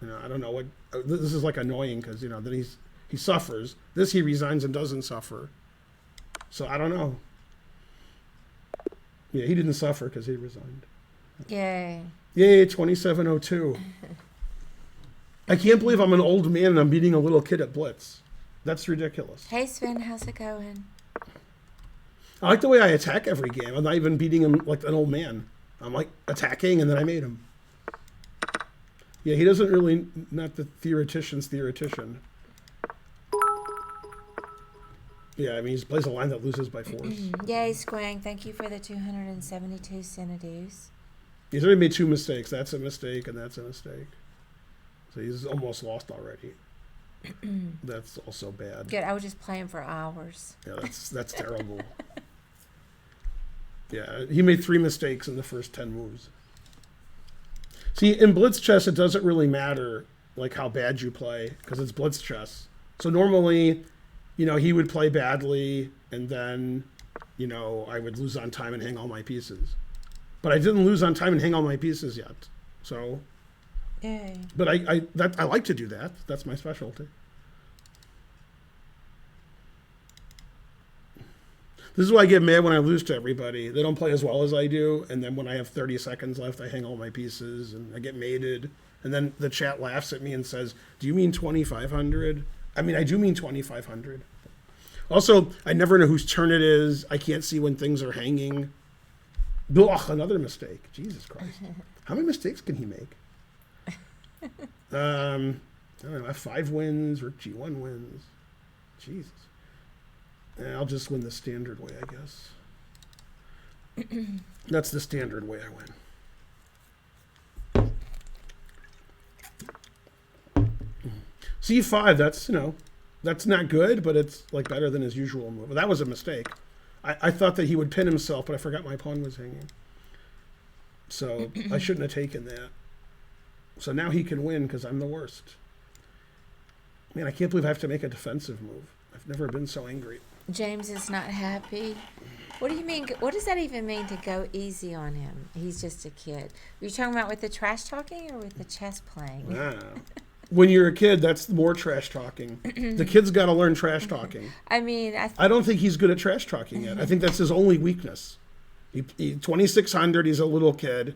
I don't know what. This is like annoying because then he suffers. This he resigns and doesn't suffer. So I don't know. Yeah, he didn't suffer because he resigned. Yay. Yay, 2702. I can't believe I'm an old man and I'm beating a little kid at Blitz. That's ridiculous. Hey Sven, how's it going? I like the way I attack every game. I'm not even beating him like an old man. I'm like attacking and then I made him. Yeah, he doesn't really, not the theoretician's theoretician. Yeah, I mean, he plays a line that loses by force. Yay, Squang, thank you for the 272 Cinedues. He's already made 2 mistakes. That's a mistake and that's a mistake. So he's almost lost already. That's also bad. Good, I was just playing for hours. Yeah, that's terrible. Yeah, he made 3 mistakes in the first 10 moves. See, in blitz chess, it doesn't really matter like how bad you play because it's blitz chess. So normally, he would play badly and then, I would lose on time and hang all my pieces. But I didn't lose on time and hang all my pieces yet. So, Yay. but I like to do that. That's my specialty. This is why I get mad when I lose to everybody. They don't play as well as I do, and then when I have 30 seconds left, I hang all my pieces, and I get mated. And then the chat laughs at me and says, "Do you mean 2,500?" I mean, I do mean 2,500. Also, I never know whose turn it is. I can't see when things are hanging. Ugh, another mistake. Jesus Christ. How many mistakes can he make? I don't know, F5 wins or G1 wins. Jesus. I'll just win the standard way, I guess. That's the standard way I win. C5, that's not good, but it's like better than his usual move. That was a mistake. I thought that he would pin himself, but I forgot my pawn was hanging. So I shouldn't have taken that. So now he can win because I'm the worst. Man, I can't believe I have to make a defensive move. I've never been so angry. James is not happy. What do you mean? What does that even mean to go easy on him? He's just a kid. Are you talking about with the trash talking or with the chess playing? Ah. When you're a kid, that's more trash talking. The kid's got to learn trash talking. I mean, I don't think he's good at trash talking yet. I think that's his only weakness. He 2,600. He's a little kid.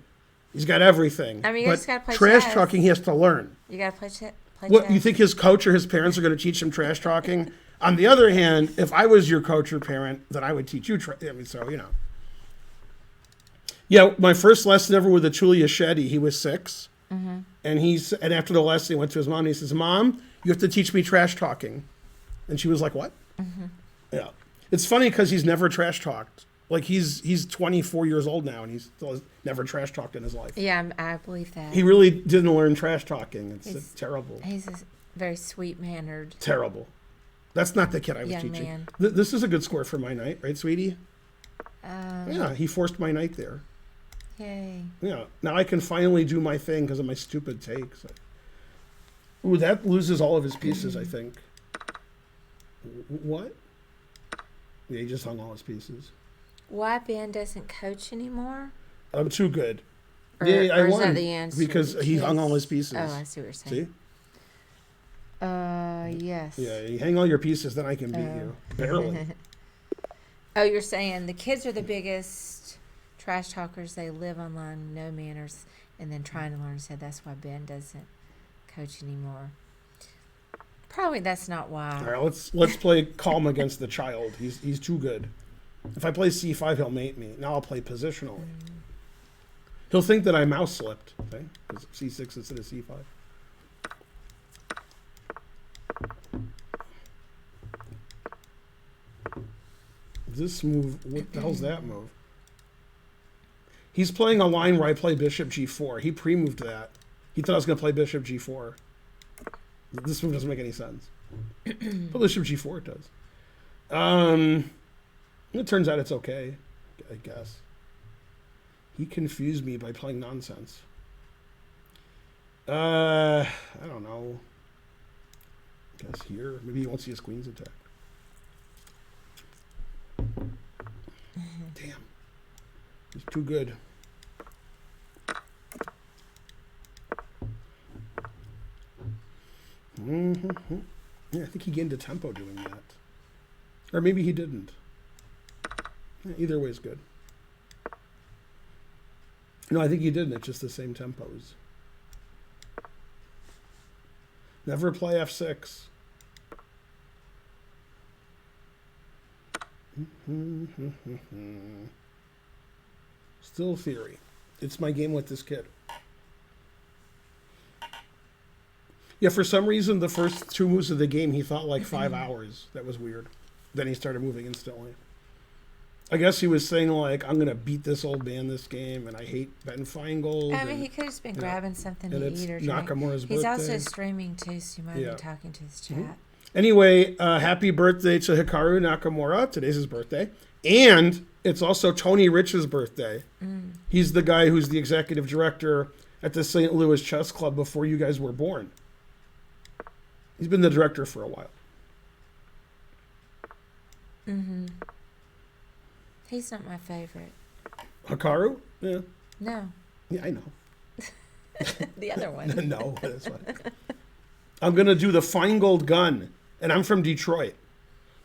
He's got everything. I mean, you but just gotta play trash chess. talking. He has to learn. You gotta play chess. What you think his coach or his parents are going to teach him trash talking? On the other hand, if I was your coach or parent, then I would teach you. Yeah, my first lesson ever with Achulia Shetty, he was 6. Mm-hmm. And after the lesson, he went to his mom and he says, "Mom, you have to teach me trash talking." And she was like, "What?" Mm-hmm. Yeah. It's funny because he's never trash talked. Like he's 24 years old now and he's still has never trash talked in his life. Yeah, I believe that. He really didn't learn trash talking. It's terrible. He's a very sweet-mannered. Terrible. That's not the kid I was young teaching. man. This is a good score for my knight, right, sweetie? Yeah, he forced my knight there. Yay. Yeah, now I can finally do my thing because of my stupid takes. Ooh, that loses all of his pieces, I think. What? Yeah, he just hung all his pieces. Why Ben doesn't coach anymore? I'm too good. Or, Yeah, I or is won that the answer? because he hung all his pieces. Oh, I see what you're saying. See? Yes. Yeah, you hang all your pieces, then I can beat you. Barely. Oh, you're saying the kids are the biggest trash talkers. They live online, no manners, and then trying to learn. So that's why Ben doesn't coach anymore. Probably that's not why. All right, let's play calm against the child. He's too good. If I play c5, he'll mate me. Now I'll play positionally. He'll think that I mouse slipped. Okay, because c6 instead of c5. This move, what the hell's that move? He's playing a line where I play bishop g4. He pre-moved that. He thought I was going to play bishop g4. This move doesn't make any sense. But bishop g4 it does. It turns out it's okay, I guess. He confused me by playing nonsense. I don't know. I guess here. Maybe he won't see his queen's attack. Damn. He's too good. Yeah, I think he gained a tempo doing that. Or maybe he didn't. Yeah, either way is good. No, I think he didn't. It's just the same tempos. Never play f6. Still theory. It's my game with this kid. Yeah, for some reason, the first two moves of the game, he thought like 5 hours. That was weird. Then he started moving instantly. I guess he was saying like, I'm going to beat this old man this game, and I hate Ben Feingold. I mean, he could have just been grabbing something to eat or drink. Nakamura's He's birthday. also streaming too, so you might be talking to his chat. Anyway, happy birthday to Hikaru Nakamura. Today's his birthday. And it's also Tony Rich's birthday. He's the guy who's the executive director at the St. Louis Chess Club before you guys were born. He's been the director for a while. He's not my favorite. Hikaru? Yeah. No. Yeah, I know. The other one. No, that's fine. I'm going to do the Feingold gun, and I'm from Detroit.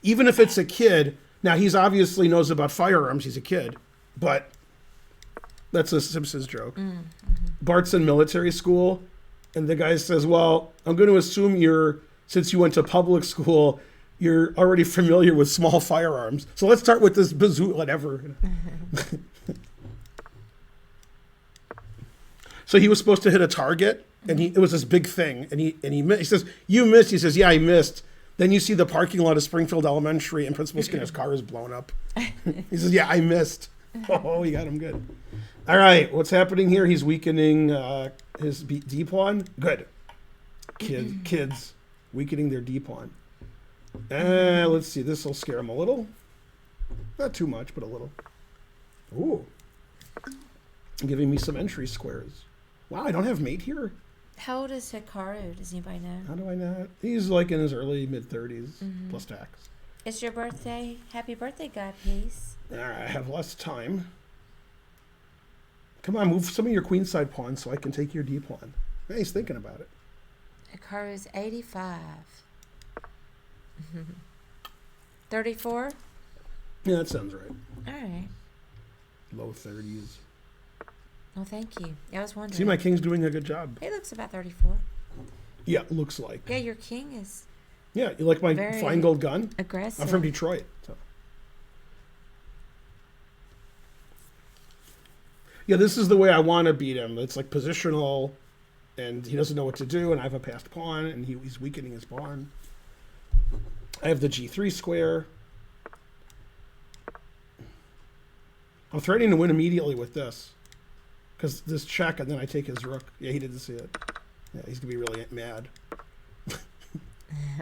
Even if it's a kid, now he's obviously knows about firearms, he's a kid, but that's a Simpsons joke. Bart's in military school, and the guy says, well, I'm going to assume since you went to public school, you're already familiar with small firearms. So let's start with this bazooka, whatever. So he was supposed to hit a target, and it was this big thing, and he missed. He says, you missed. He says, yeah, I missed. Then you see the parking lot of Springfield Elementary, and Principal Skinner's car is blown up. He says, yeah, I missed. Oh, he got him good. All right, what's happening here? He's weakening his D pawn. Good. Kids weakening their D pawn. Let's see. This will scare him a little. Not too much, but a little. Ooh. Giving me some entry squares. Wow, I don't have mate here. How old is Hikaru? Does anybody know? How do I not? He's like in his early mid-30s, plus tax. It's your birthday. Happy birthday, God, peace. All right, I have less time. Come on, move some of your queenside pawns so I can take your D pawn. Yeah, he's thinking about it. Hikaru's 85. 34? Yeah, that sounds right. All right. Low 30s. Well, thank you. I was wondering. See, my king's doing a good job. He looks about 34. Yeah, looks like. Yeah, your king is Yeah, you like my very Feingold gun? aggressive. I'm from Detroit. So. Yeah, this is the way I want to beat him. It's like positional, and he doesn't know what to do, and I have a passed pawn, and he's weakening his pawn. I have the G3 square. I'm threatening to win immediately with this. Because this check, and then I take his rook. Yeah, he didn't see it. Yeah, he's going to be really mad.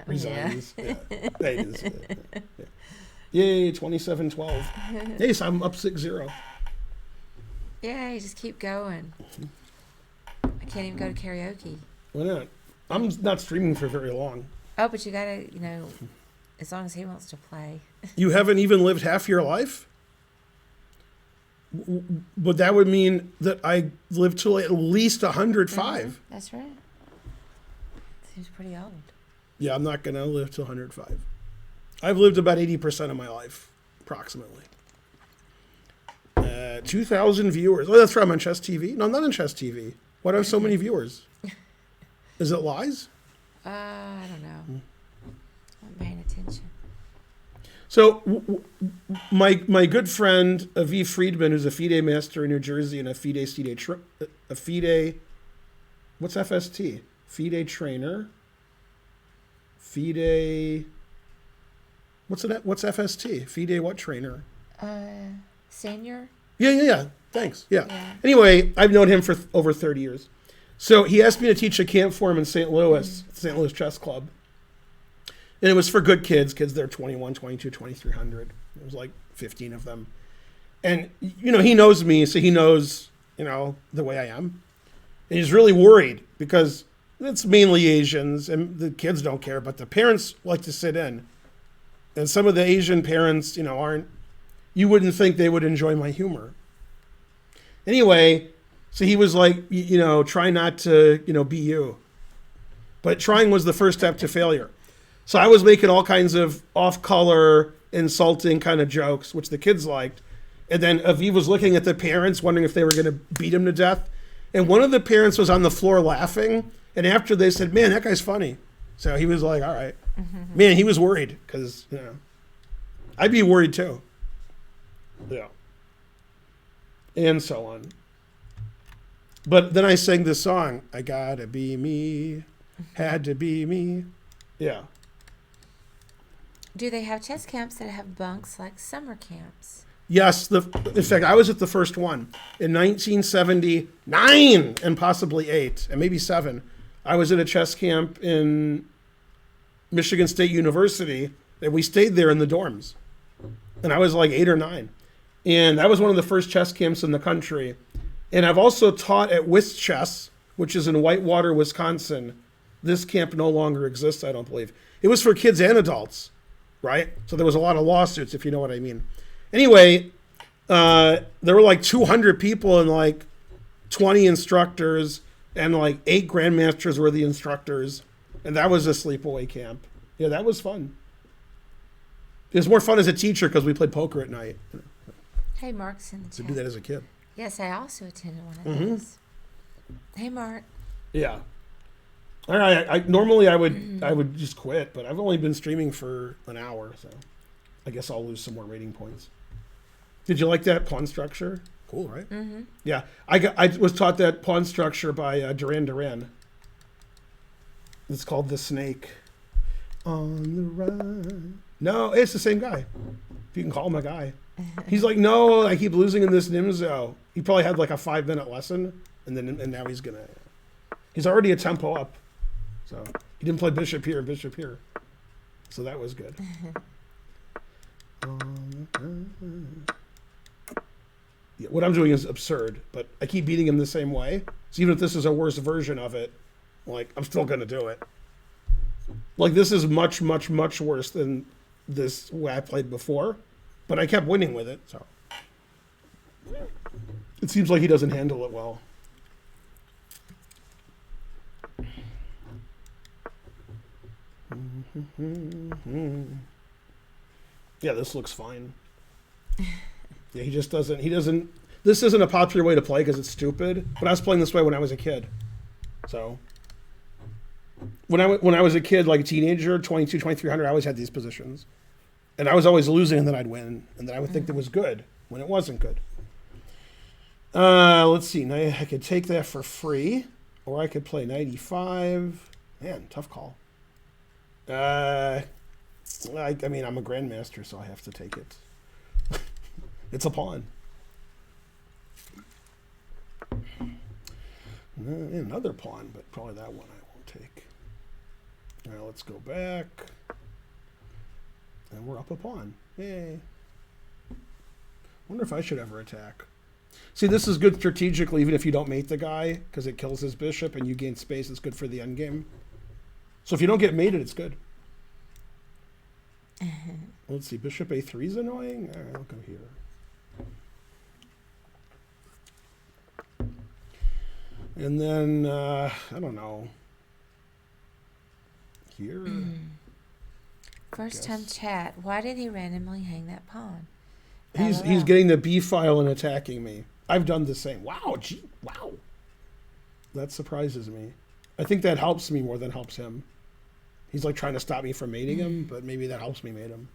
Resigns. Yeah. Yeah, he didn't see it. Yeah. Yay, 27-12. Hey, so I'm up 6-0. Yeah, you just keep going. I can't even go to karaoke. Why not? I'm not streaming for very long. Oh, but you gotta, as long as he wants to play. You haven't even lived half your life? But that would mean that I lived till at least 105. That's right. Seems pretty old. Yeah, I'm not going to live till 105. I've lived about 80% of my life, approximately. 2,000 viewers. Oh, that's right. I'm on Chess TV. No, I'm not on Chess TV. Why do I have so many viewers? Is it lies? I don't know. I'm paying attention. So my good friend Aviv Friedman, who's a FIDE master in New Jersey and a FIDE, what's FST? FIDE trainer. FIDE, What's FST? FIDE what trainer? Senior. Yeah. Thanks. Yeah. Yeah. Anyway, I've known him for over 30 years. So he asked me to teach a camp for him in St. Louis, St. Louis Chess Club. And it was for good kids they're 21, 22, 2300. There was like 15 of them. And, he knows me, so he knows, the way I am. And he's really worried because it's mainly Asians and the kids don't care, but the parents like to sit in. And some of the Asian parents, you wouldn't think they would enjoy my humor. Anyway, so he was like, try not to, be you. But trying was the first step to failure. So I was making all kinds of off-color, insulting kind of jokes, which the kids liked. And then Aviv was looking at the parents, wondering if they were going to beat him to death. And one of the parents was on the floor laughing. And after they said, man, that guy's funny. So he was like, all right. Mm-hmm. Man, he was worried because, I'd be worried too. Yeah. And so on. But then I sang this song, I gotta be me, had to be me. Yeah. Do they have chess camps that have bunks like summer camps? Yes. In fact, I was at the first one in 1979 and possibly 8 and maybe 7. I was at a chess camp in Michigan State University, and we stayed there in the dorms. And I was like 8 or 9. And that was one of the first chess camps in the country. And I've also taught at Whist Chess, which is in Whitewater, Wisconsin. This camp no longer exists, I don't believe. It was for kids and adults, right? So there was a lot of lawsuits, if you know what I mean. Anyway, there were like 200 people and like 20 instructors, and like 8 grandmasters were the instructors. And that was a sleepaway camp. Yeah, that was fun. It was more fun as a teacher because we played poker at night. Hey, Mark's in the chat. To do that as a kid. Yes, I also attended one of those. Hey, Mark. Yeah. All right. Normally I would just quit, but I've only been streaming for an hour, so I guess I'll lose some more rating points. Did you like that pawn structure? Cool, right? Mm-hmm. Yeah. I was taught that pawn structure by Duran Duran. It's called The Snake. On the run. No, it's the same guy. If you can call him a guy. He's like, no, I keep losing in this Nimzo. He probably had like a 5-minute lesson, and now he's already a tempo up. So he didn't play bishop here, bishop here. So that was good. Yeah, what I'm doing is absurd, but I keep beating him the same way. So even if this is a worse version of it, like, I'm still going to do it. Like, this is much, much, much worse than this way I played before. But I kept winning with it, so. It seems like he doesn't handle it well. Yeah, this looks fine. Yeah, he doesn't, this isn't a popular way to play because it's stupid, but I was playing this way when I was a kid. So, when I was a kid, like a teenager, 22, 2300, I always had these positions. And I was always losing, and then I'd win. And then I would think that was good when it wasn't good. Let's see. Now I could take that for free, or I could play 95. Man, tough call. I mean, I'm a grandmaster, so I have to take it. It's a pawn. Another pawn, but probably that one I won't take. Now let's go back. And we're up a pawn. Yay. Wonder if I should ever attack. See, this is good strategically, even if you don't mate the guy, because it kills his bishop and you gain space. It's good for the endgame. So if you don't get mated, it's good. Let's see. Bishop a3 is annoying. All right, I'll go here. And then, I don't know. Here. First time chat. Why did he randomly hang that pawn? He's getting the B file and attacking me. I've done the same. Wow, wow. That surprises me. I think that helps me more than helps him. He's like trying to stop me from mating him, but maybe that helps me mate him.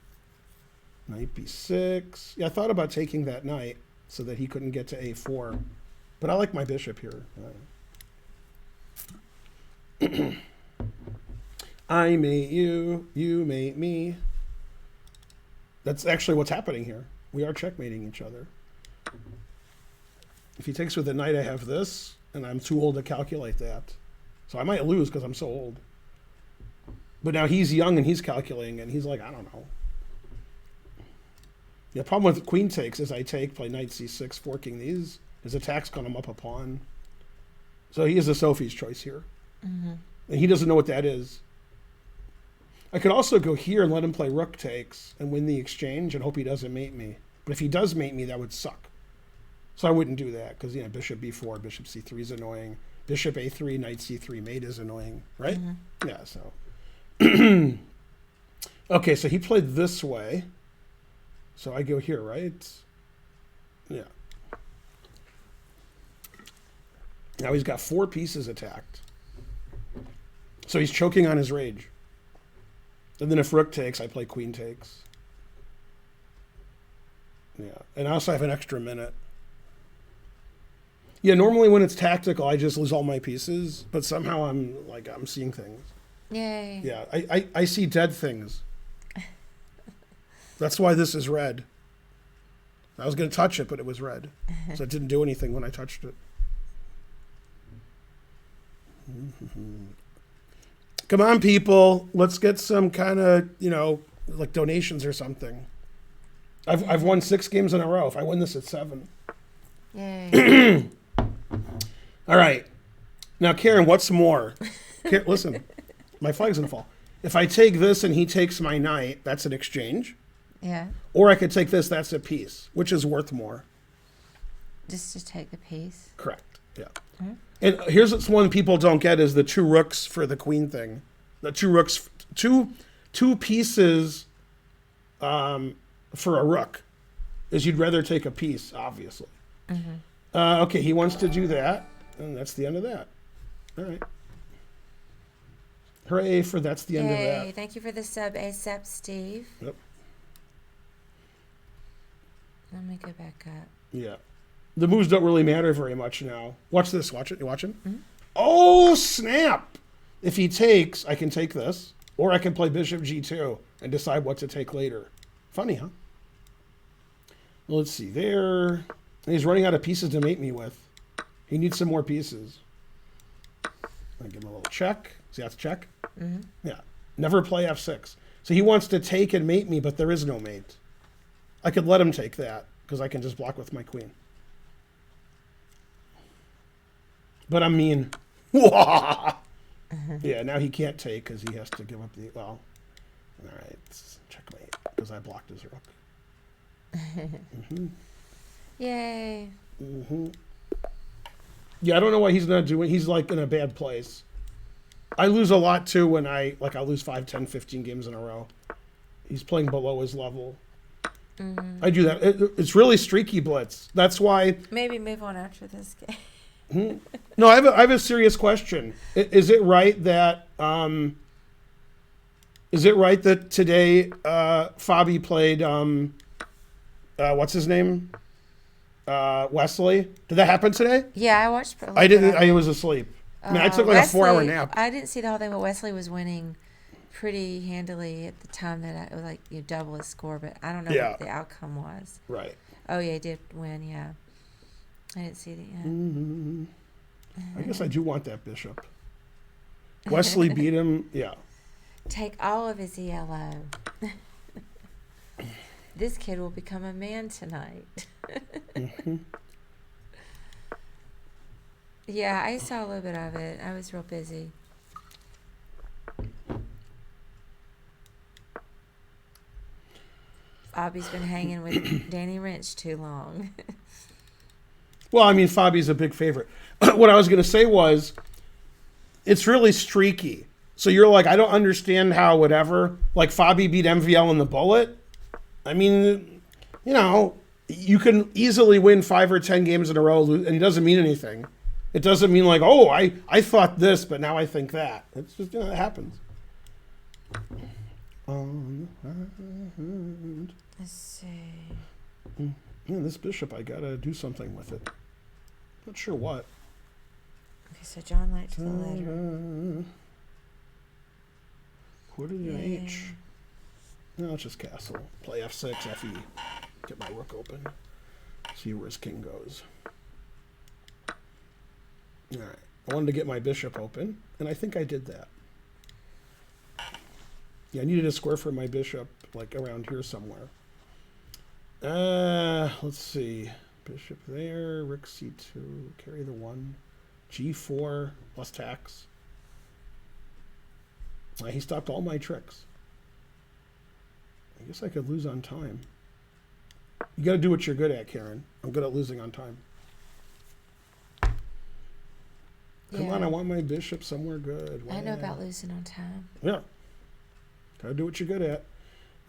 Knight b6. Yeah, I thought about taking that knight so that he couldn't get to a4. But I like my bishop here. I mate you, you mate me. That's actually what's happening here. We are checkmating each other. If he takes with the knight, I have this, and I'm too old to calculate that. So I might lose because I'm so old. But now he's young and he's calculating, and he's like, I don't know. The problem with queen takes is I take, play knight c6, forking these. His attack's going to up a pawn. So he is a Sophie's choice here. Mm-hmm. And he doesn't know what that is. I could also go here and let him play rook takes and win the exchange and hope he doesn't mate me. But if he does mate me, that would suck. So I wouldn't do that because, bishop b4, bishop c3 is annoying. Bishop a3, knight c3 mate is annoying, right? Mm-hmm. Yeah, so. Okay, so he played this way. So I go here, right? Yeah. Now he's got 4 pieces attacked. So he's choking on his rage. And then if rook takes, I play queen takes. Yeah, and I also have an extra minute. Yeah, normally when it's tactical, I just lose all my pieces, but somehow I'm seeing things. Yay. Yeah, I see dead things. That's why this is red. I was going to touch it, but it was red. So it didn't do anything when I touched it. Come on, people. Let's get some kind of, like donations or something. I've won 6 games in a row. If I win this at 7. Yay. All right. Now, Karen, what's more? Listen, my flag's going to fall. If I take this and he takes my knight, that's an exchange. Yeah. Or I could take this, that's a piece. Which is worth more? Just to take the piece. Correct. Yeah. Mm-hmm. And here's what's one people don't get is the 2 rooks for the queen thing. The 2 rooks, two pieces for a rook is you'd rather take a piece, obviously. Mm-hmm. Okay, he wants to do that, and that's the end of that. All right. Hooray for that's the end of that. Thank you for the sub ASAP, Steve. Yep. Let me go back up. Yeah. The moves don't really matter very much now. Watch this. Watch it. You watching? Mm-hmm. Oh, snap. If he takes, I can take this. Or I can play bishop g2 and decide what to take later. Funny, huh? Well, let's see. There. And he's running out of pieces to mate me with. He needs some more pieces. I give him a little check. See, that's a check? Mm-hmm. Yeah. Never play f6. So he wants to take and mate me, but there is no mate. I could let him take that because I can just block with my queen. But I'm mean. Yeah, now he can't take because he has to give up the... Well, all right. Checkmate because I blocked his rook. Mm-hmm. Yay. Mm-hmm. Yeah, I don't know why he's not doing... He's like in a bad place. I lose a lot too when I'll lose 5, 10, 15 games in a row. He's playing below his level. Mm-hmm. I do that. It's really streaky blitz. That's why... Maybe move on after this game. No, I have a serious question. Is it right that today Fabi played what's his name? Wesley? Did that happen today? Yeah, I watched. I didn't. I was asleep. I mean, I took like a 4-hour nap. I didn't see the whole thing, but Wesley was winning pretty handily at the time that it was like double his score, but I don't know what the outcome was. Right. Oh yeah, he did win. Yeah, I didn't see the end. I guess I do want that bishop. Wesley beat him. Yeah. Take all of his ELO. This kid will become a man tonight. Mm-hmm. Yeah, I saw a little bit of it. I was real busy. Bobby's been hanging with Danny Wrench too long. Well, I mean, Fabi's a big favorite. What I was going to say was, it's really streaky. So you're like, I don't understand how whatever. Like, Fabi beat MVL in the bullet. I mean, you can easily win 5 or 10 games in a row, and it doesn't mean anything. It doesn't mean like, oh, I thought this, but now I think that. It's just, it happens. Let's see. Yeah, this bishop, I gotta do something with it. Not sure what. Okay, so John liked the letter. Put in an H. No, it's just castle. Play f6, fe. Get my rook open. See where his king goes. All right. I wanted to get my bishop open, and I think I did that. Yeah, I needed a square for my bishop, like around here somewhere. Let's see. Bishop there, rook c2, carry the 1. g4 plus tax. He stopped all my tricks. I guess I could lose on time. You got to do what you're good at, Karen. I'm good at losing on time. Come on, I want my bishop somewhere good. I know about losing on time. Yeah. Got to do what you're good at.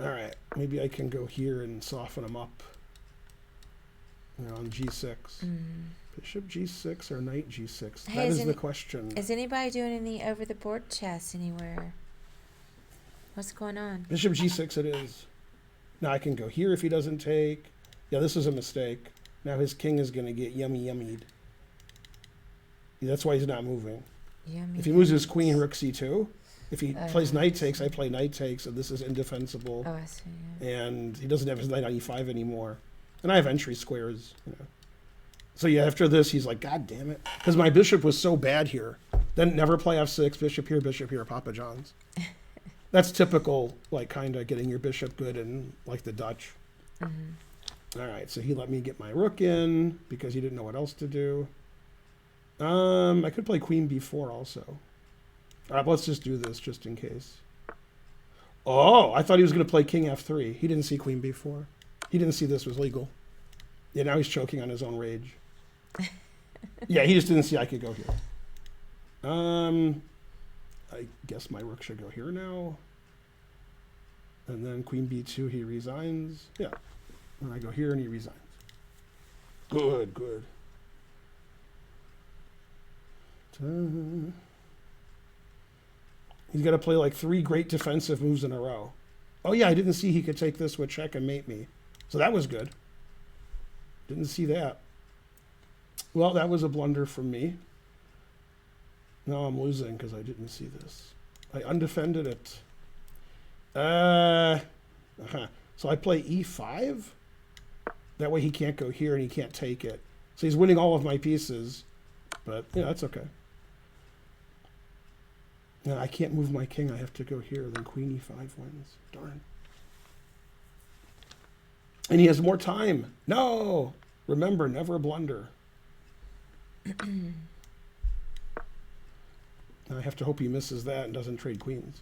All right. Maybe I can go here and soften them up. On g6. Bishop g6 or knight g6? Hey, that is the question. Is anybody doing any over-the-board chess anywhere? What's going on? Bishop g6 it is. Now I can go here if he doesn't take. Yeah, this is a mistake. Now his king is going to get yummied. Yeah, that's why he's not moving. Yummy. If he moves his queen, rook c2. If he plays knight takes, I play knight takes, and this is indefensible. Oh, I see. Yeah. And he doesn't have his knight on e5 anymore. And I have entry squares. So yeah, after this, he's like, God damn it. Because my bishop was so bad here. Then never play f6, bishop here, Papa John's. That's typical, like, kind of getting your bishop good in, like, the Dutch. All right, so he let me get my rook in because he didn't know what else to do. I could play queen b4 also. All right, let's just do this just in case. Oh, I thought he was going to play king f3. He didn't see queen b4. He didn't see this was legal. Yeah, now he's choking on his own rage. Yeah, he just didn't see I could go here. I guess my rook should go here now. And then queen b2, he resigns. Yeah. And I go here and he resigns. Good, good. He's got to play like 3 great defensive moves in a row. Oh yeah, I didn't see he could take this with check and mate me. So that was good. Didn't see that. Well, that was a blunder from me. Now I'm losing because I didn't see this. I undefended it. So I play e5. That way he can't go here and he can't take it. So he's winning all of my pieces. But yeah, that's okay. Now I can't move my king. I have to go here. Then queen e5 wins. Darn. And he has more time. No! Remember, never blunder. I have to hope he misses that and doesn't trade queens.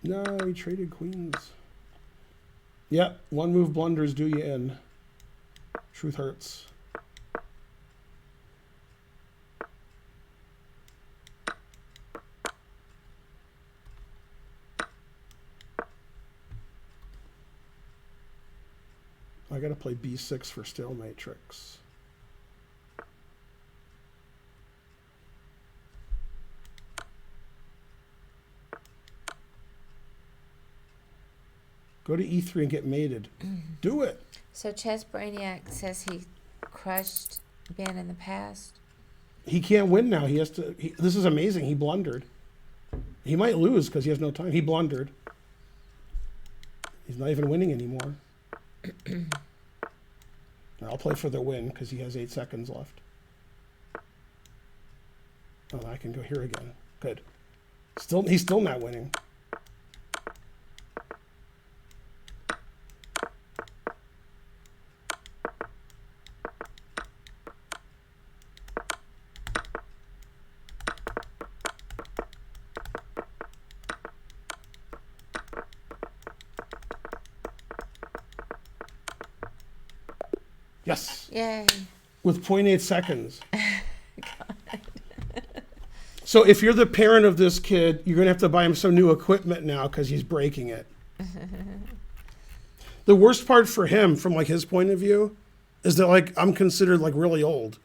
No, he traded queens. Yep, 1 move blunders do you in. Truth hurts. I gotta play b6 for stalemate tricks. Go to e3 and get mated. Do it. So Chess Brainiac says he crushed Ben in the past. He can't win now. He has to. This is amazing. He blundered. He might lose because he has no time. He blundered. He's not even winning anymore. I'll play for the win because he has 8 seconds left. Oh, I can go here again. Good. He's still not winning. Yes. Yay. With 0.8 seconds. So if you're the parent of this kid, you're going to have to buy him some new equipment now because he's breaking it. The worst part for him, from like his point of view, is that like I'm considered like really old.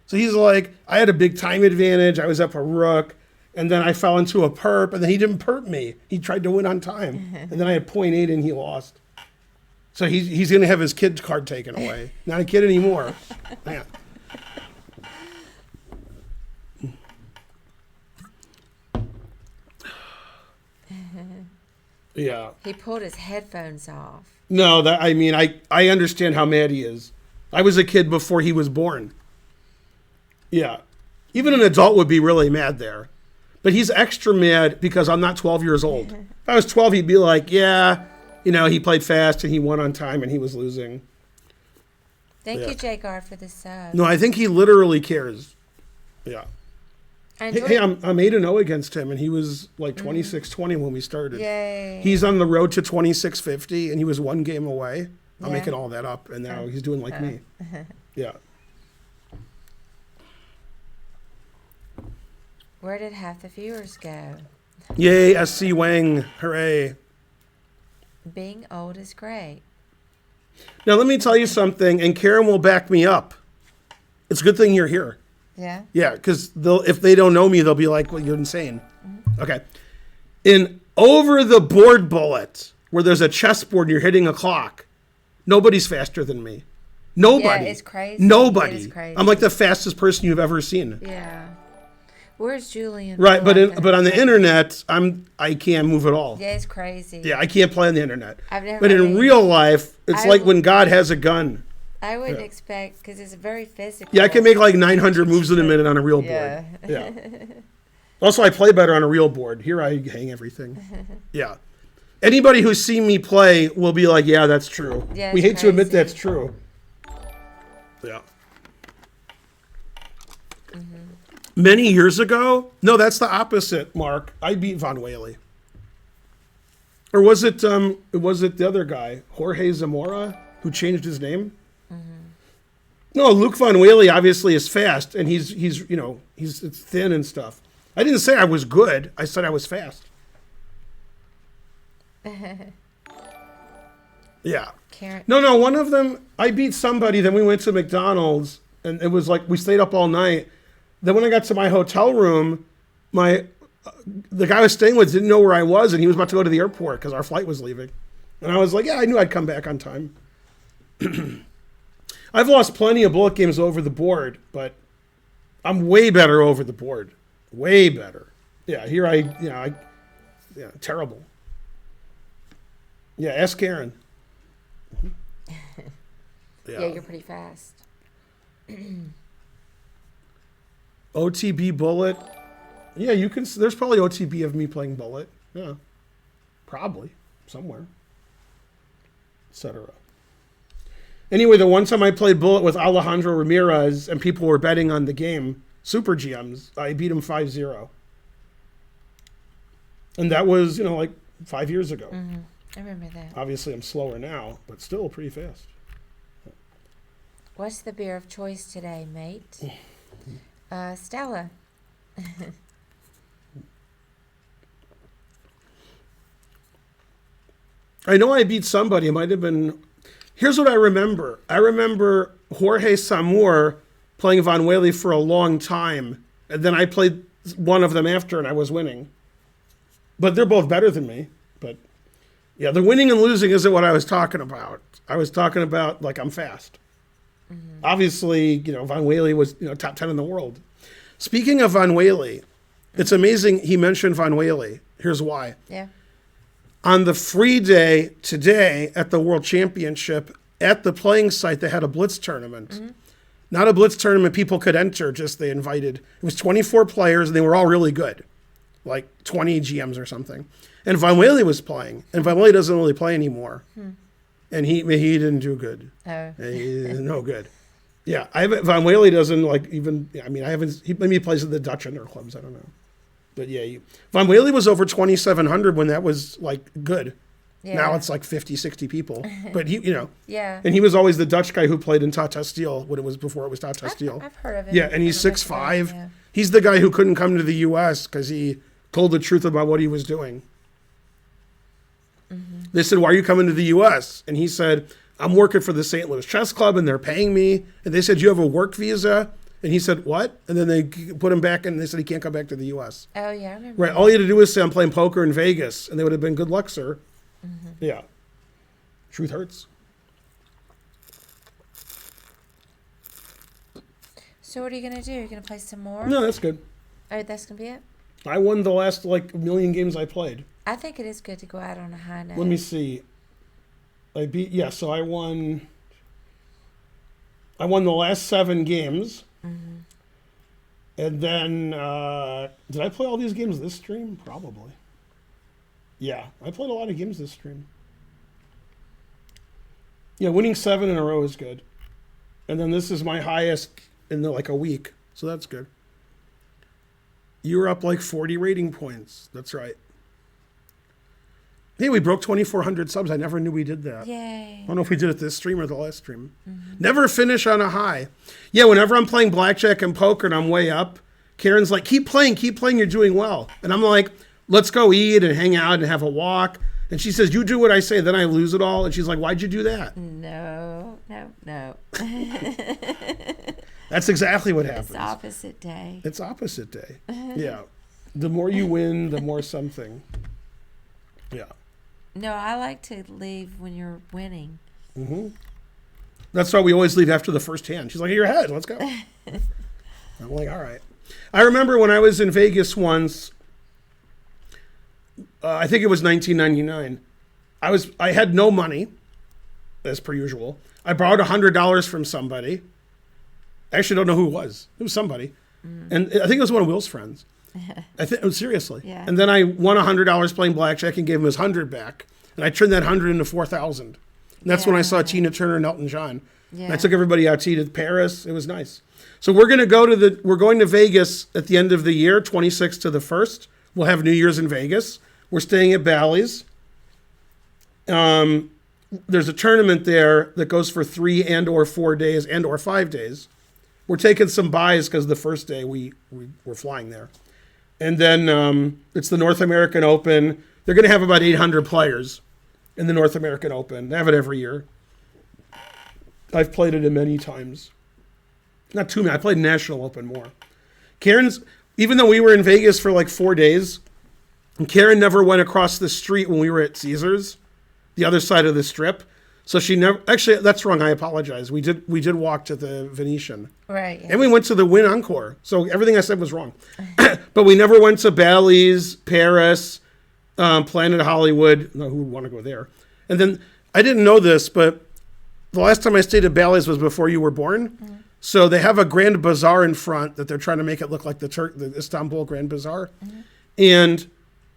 So he's like, I had a big time advantage. I was up a rook, and then I fell into a perp, and then he didn't perp me. He tried to win on time, and then I had 0.8 and he lost. So he's going to have his kid card taken away. Not a kid anymore. Man. Yeah. He pulled his headphones off. No, I understand how mad he is. I was a kid before he was born. Yeah. Even an adult would be really mad there. But he's extra mad because I'm not 12 years old. If I was 12, he'd be like, yeah, he played fast and he won on time and he was losing. Thank you, Jagar, for the sub. No, I think he literally cares. Yeah. Hey, I'm 8-0 against him, and he was like 26-20 when we started. Yay. He's on the road to 26-50, and he was one game away. I'm making all that up, and now he's doing like me. Yeah. Where did half the viewers go? Yay, SC Wang. Hooray. Being old is great. Now, let me tell you something, and Karen will back me up. It's a good thing you're here. Yeah? Yeah, because if they don't know me, they'll be like, well, you're insane. Okay. In over-the-board bullet, where there's a chessboard and you're hitting a clock, nobody's faster than me. Nobody. Yeah, it's crazy. Nobody. It is crazy. I'm like the fastest person you've ever seen. Yeah. Where's Julian? Right, but on the internet, I can't move at all. Yeah, it's crazy. Yeah, I can't play on the internet. But in real life, it's like when God has a gun. I wouldn't expect, because it's very physical. Yeah, I can make like 900 moves in a minute on a real board. Yeah. Also, I play better on a real board. Here I hang everything. Yeah. Anybody who's seen me play will be like, yeah, that's true. Yeah, we hate to admit that's true. Yeah. Many years ago, no, that's the opposite, Mark. I beat Von Whaley. Or was it the other guy, Jorge Zamora, who changed his name? No, Luke Von Whaley obviously is fast, and he's thin and stuff. I didn't say I was good. I said I was fast. Yeah. Karen. No, one of them, I beat somebody, then we went to McDonald's, and it was like we stayed up all night. Then when I got to my hotel room, the guy I was staying with didn't know where I was, and he was about to go to the airport because our flight was leaving. And I was like, yeah, I knew I'd come back on time. I've lost plenty of bullet games over the board, but I'm way better over the board. Way better. Yeah, here terrible. Yeah, ask Karen. Yeah, you're pretty fast. OTB bullet. Yeah, you can. There's probably OTB of me playing bullet. Yeah, probably somewhere, etc. Anyway, the one time I played bullet with Alejandro Ramirez and people were betting on the game, Super GMs, I beat him 5-0. And that was, like 5 years ago. Mm-hmm. I remember that. Obviously, I'm slower now, but still pretty fast. What's the beer of choice today, mate? Stella. I know I beat somebody. It might have been... Here's what I remember. I remember Jorge Samur playing Von Whaley for a long time. And then I played one of them after, and I was winning. But they're both better than me. But, yeah, the winning and losing isn't what I was talking about. I was talking about, like, I'm fast. Mm-hmm. Obviously, Von Whaley was, top 10 in the world. Speaking of Von Whaley, it's amazing he mentioned Von Whaley. Here's why. Yeah. On the free day today at the World Championship, at the playing site, they had a blitz tournament. Mm-hmm. Not a blitz tournament people could enter, just they invited. It was 24 players, and they were all really good, like 20 GMs or something. And Von Whaley was playing, and Von Whaley doesn't really play anymore. And he didn't do good. Oh. No good. Yeah, Von Whaley doesn't maybe he plays at the Dutch Inter clubs, I don't know. But yeah, Von Whaley was over 2,700 when that was like good. Yeah. Now it's like 50, 60 people. But Yeah. And he was always the Dutch guy who played in Tata Steel before it was Tata Steel. I've heard of him. Yeah, and he's 6'5". Yeah. He's the guy who couldn't come to the U.S. because he told the truth about what he was doing. Mm-hmm. They said, why are you coming to the U.S.? And he said, I'm working for the St. Louis Chess Club, and they're paying me. And they said, you have a work visa? And he said, what? And then they put him back, and they said he can't come back to the U.S. Oh, yeah, I remember. Right. All you had to do was say, I'm playing poker in Vegas. And they would have been, good luck, sir. Mm-hmm. Yeah. Truth hurts. So what are you going to do? You're going to play some more? No, that's good. Oh, that's going to be it? I won the last, million games I played. I think it is good to go out on a high note. Let me see. So I won the last 7 games. Mm-hmm. And then, did I play all these games this stream? Probably. Yeah, I played a lot of games this stream. Yeah, winning 7 in a row is good. And then this is my highest in like a week, so that's good. You were up like 40 rating points. That's right. Hey, we broke 2,400 subs. I never knew we did that. Yay. I don't know if we did it this stream or the last stream. Mm-hmm. Never finish on a high. Yeah, whenever I'm playing blackjack and poker and I'm way up, Karen's like, keep playing, you're doing well. And I'm like, let's go eat and hang out and have a walk. And she says, you do what I say, then I lose it all. And she's like, why'd you do that? No. That's exactly what happens. It's opposite day. It's opposite day. Yeah. The more you win, the more something. Yeah. No, I like to leave when you're winning. Mm-hmm. That's why we always leave after the first hand. She's like, you're ahead, let's go. I'm like, all right. I remember when I was in Vegas once, I think it was 1999. I had no money, as per usual. I borrowed $100 from somebody. I actually don't know who it was. It was somebody. And I think it was one of Will's friends. Seriously. Yeah. And then I won $100 playing blackjack and gave him his 100 back. And I turned that 100 into 4,000. And that's when I saw Tina Turner and Elton John. Yeah. And I took everybody out to eat at Paris. It was nice. So we're going to Vegas at the end of the year, 26th to the 1st. We'll have New Year's in Vegas. We're staying at Bally's. There's a tournament there that goes for 3 and or 4 days and or 5 days. We're taking some buys because the first day we're flying there. And then it's the North American Open. They're going to have about 800 players in the North American Open. They have it every year. I've played it many times. Not too many. I played National Open more. Even though we were in Vegas for like 4 days, Karen never went across the street when we were at Caesars, the other side of the strip. So she never, actually, that's wrong. I apologize. We did walk to the Venetian. Right. Yeah. And we went to the Wynn Encore. So everything I said was wrong. But we never went to Bally's, Paris, Planet Hollywood. No, who would want to go there? And then I didn't know this, but the last time I stayed at Bally's was before you were born. Mm-hmm. So they have a Grand Bazaar in front that they're trying to make it look like the Istanbul Grand Bazaar. Mm-hmm. And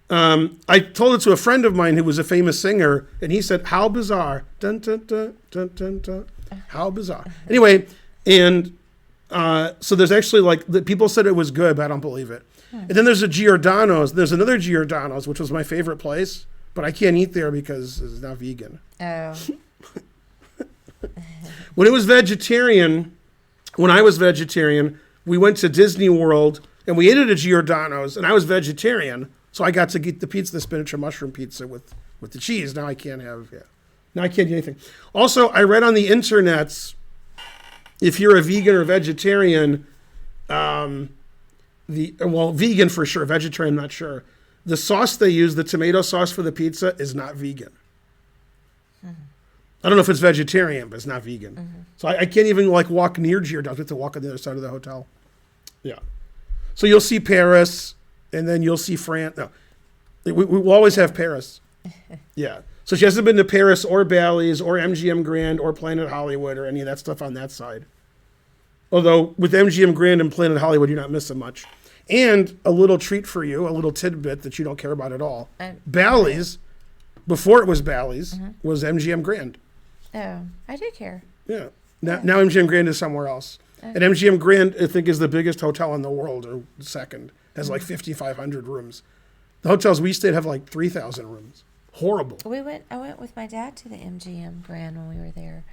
I told it to a friend of mine who was a famous singer, and he said, how bizarre. Dun, dun, dun, dun, dun, dun. How bizarre. Anyway, and so there's actually people said it was good, but I don't believe it. And then there's a Giordano's. There's another Giordano's, which was my favorite place, but I can't eat there because it's not vegan. Oh. When I was vegetarian, we went to Disney World, and we ate at a Giordano's, and I was vegetarian. So I got to get the pizza, the spinach and mushroom pizza with the cheese. Now I can't eat anything. Also, I read on the internets, if you're a vegan or vegetarian, vegan for sure, vegetarian, not sure. The sauce they use, the tomato sauce for the pizza, is not vegan. Mm-hmm. I don't know if it's vegetarian, but it's not vegan. Mm-hmm. So I can't even walk near Giordano's. I have to walk on the other side of the hotel. Yeah. So you'll see Paris. And then you'll see France. No, we'll always have Paris. Yeah. So she hasn't been to Paris or Bally's or MGM Grand or Planet Hollywood or any of that stuff on that side. Although with MGM Grand and Planet Hollywood, you're not missing much. And a little treat for you, a little tidbit that you don't care about at all. Bally's, before it was Bally's, was MGM Grand. Oh, I do care. Yeah. Now MGM Grand is somewhere else. And MGM Grand, I think, is the biggest hotel in the world, or second. Has 5,500 rooms. The hotels we stayed have 3,000 rooms. Horrible. I went with my dad to the MGM Grand when we were there.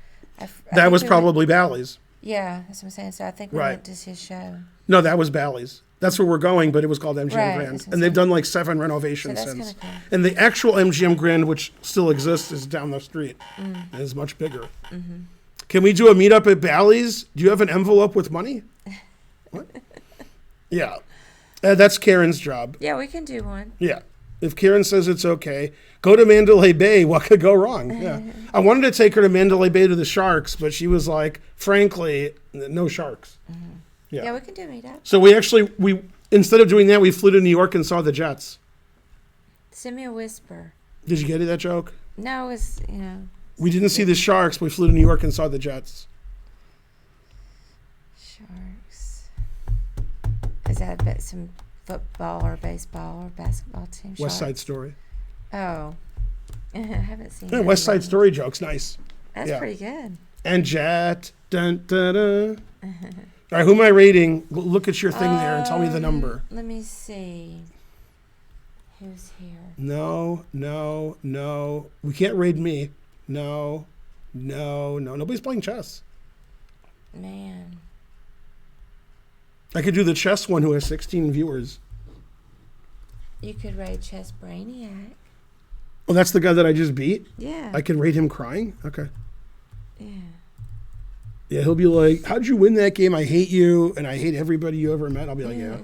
That was probably Bally's. Yeah, that's what I'm saying. So I think we went to his show. No, that was Bally's. That's where we're going, but it was called MGM Grand. And they've done 7 renovations since. Cool. And the actual MGM Grand, which still exists, is down the street. And is much bigger. Mm-hmm. Can we do a meetup at Bally's? Do you have an envelope with money? What? Yeah. That's Karen's job. Yeah, we can do one. Yeah. If Karen says it's okay, go to Mandalay Bay. What could go wrong? Yeah. I wanted to take her to Mandalay Bay to the sharks, but she was like, frankly, no sharks. Mm-hmm. Yeah, we can do a meetup. So we instead of doing that, we flew to New York and saw the Jets. Send me a whisper. Did you get it, that joke? No, it's, We didn't see the Sharks, but we flew to New York and saw the Jets. Sharks. Is that a bit some football or baseball or basketball team? West Sharks? Side Story. Oh. I haven't seen Yeah, that West Side one. Story joke's nice. That's yeah. pretty good. And Jet. Dun, dun, dun. All right, who am I rating? Look at your thing there and tell me the number. Let me see. Who's here? No. We can't raid me. No. Nobody's playing chess. Man. I could do the chess one who has 16 viewers. You could rate Chess Brainiac. Oh, that's the guy that I just beat? Yeah. I can rate him crying? Okay. Yeah. Yeah, he'll be like, how'd you win that game? I hate you, and I hate everybody you ever met. I'll be like, yeah.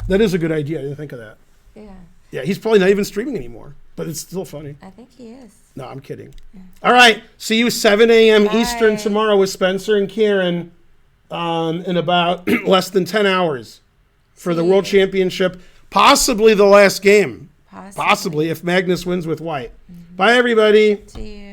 That is a good idea. I didn't think of that. Yeah. Yeah, he's probably not even streaming anymore, but it's still funny. I think he is. No, I'm kidding. Yeah. All right, see you 7 a.m. Bye. Eastern tomorrow with Spencer and Kieran in about less than 10 hours for the World Championship, possibly the last game. Possibly if Magnus wins with White. Mm-hmm. Bye, everybody. See you.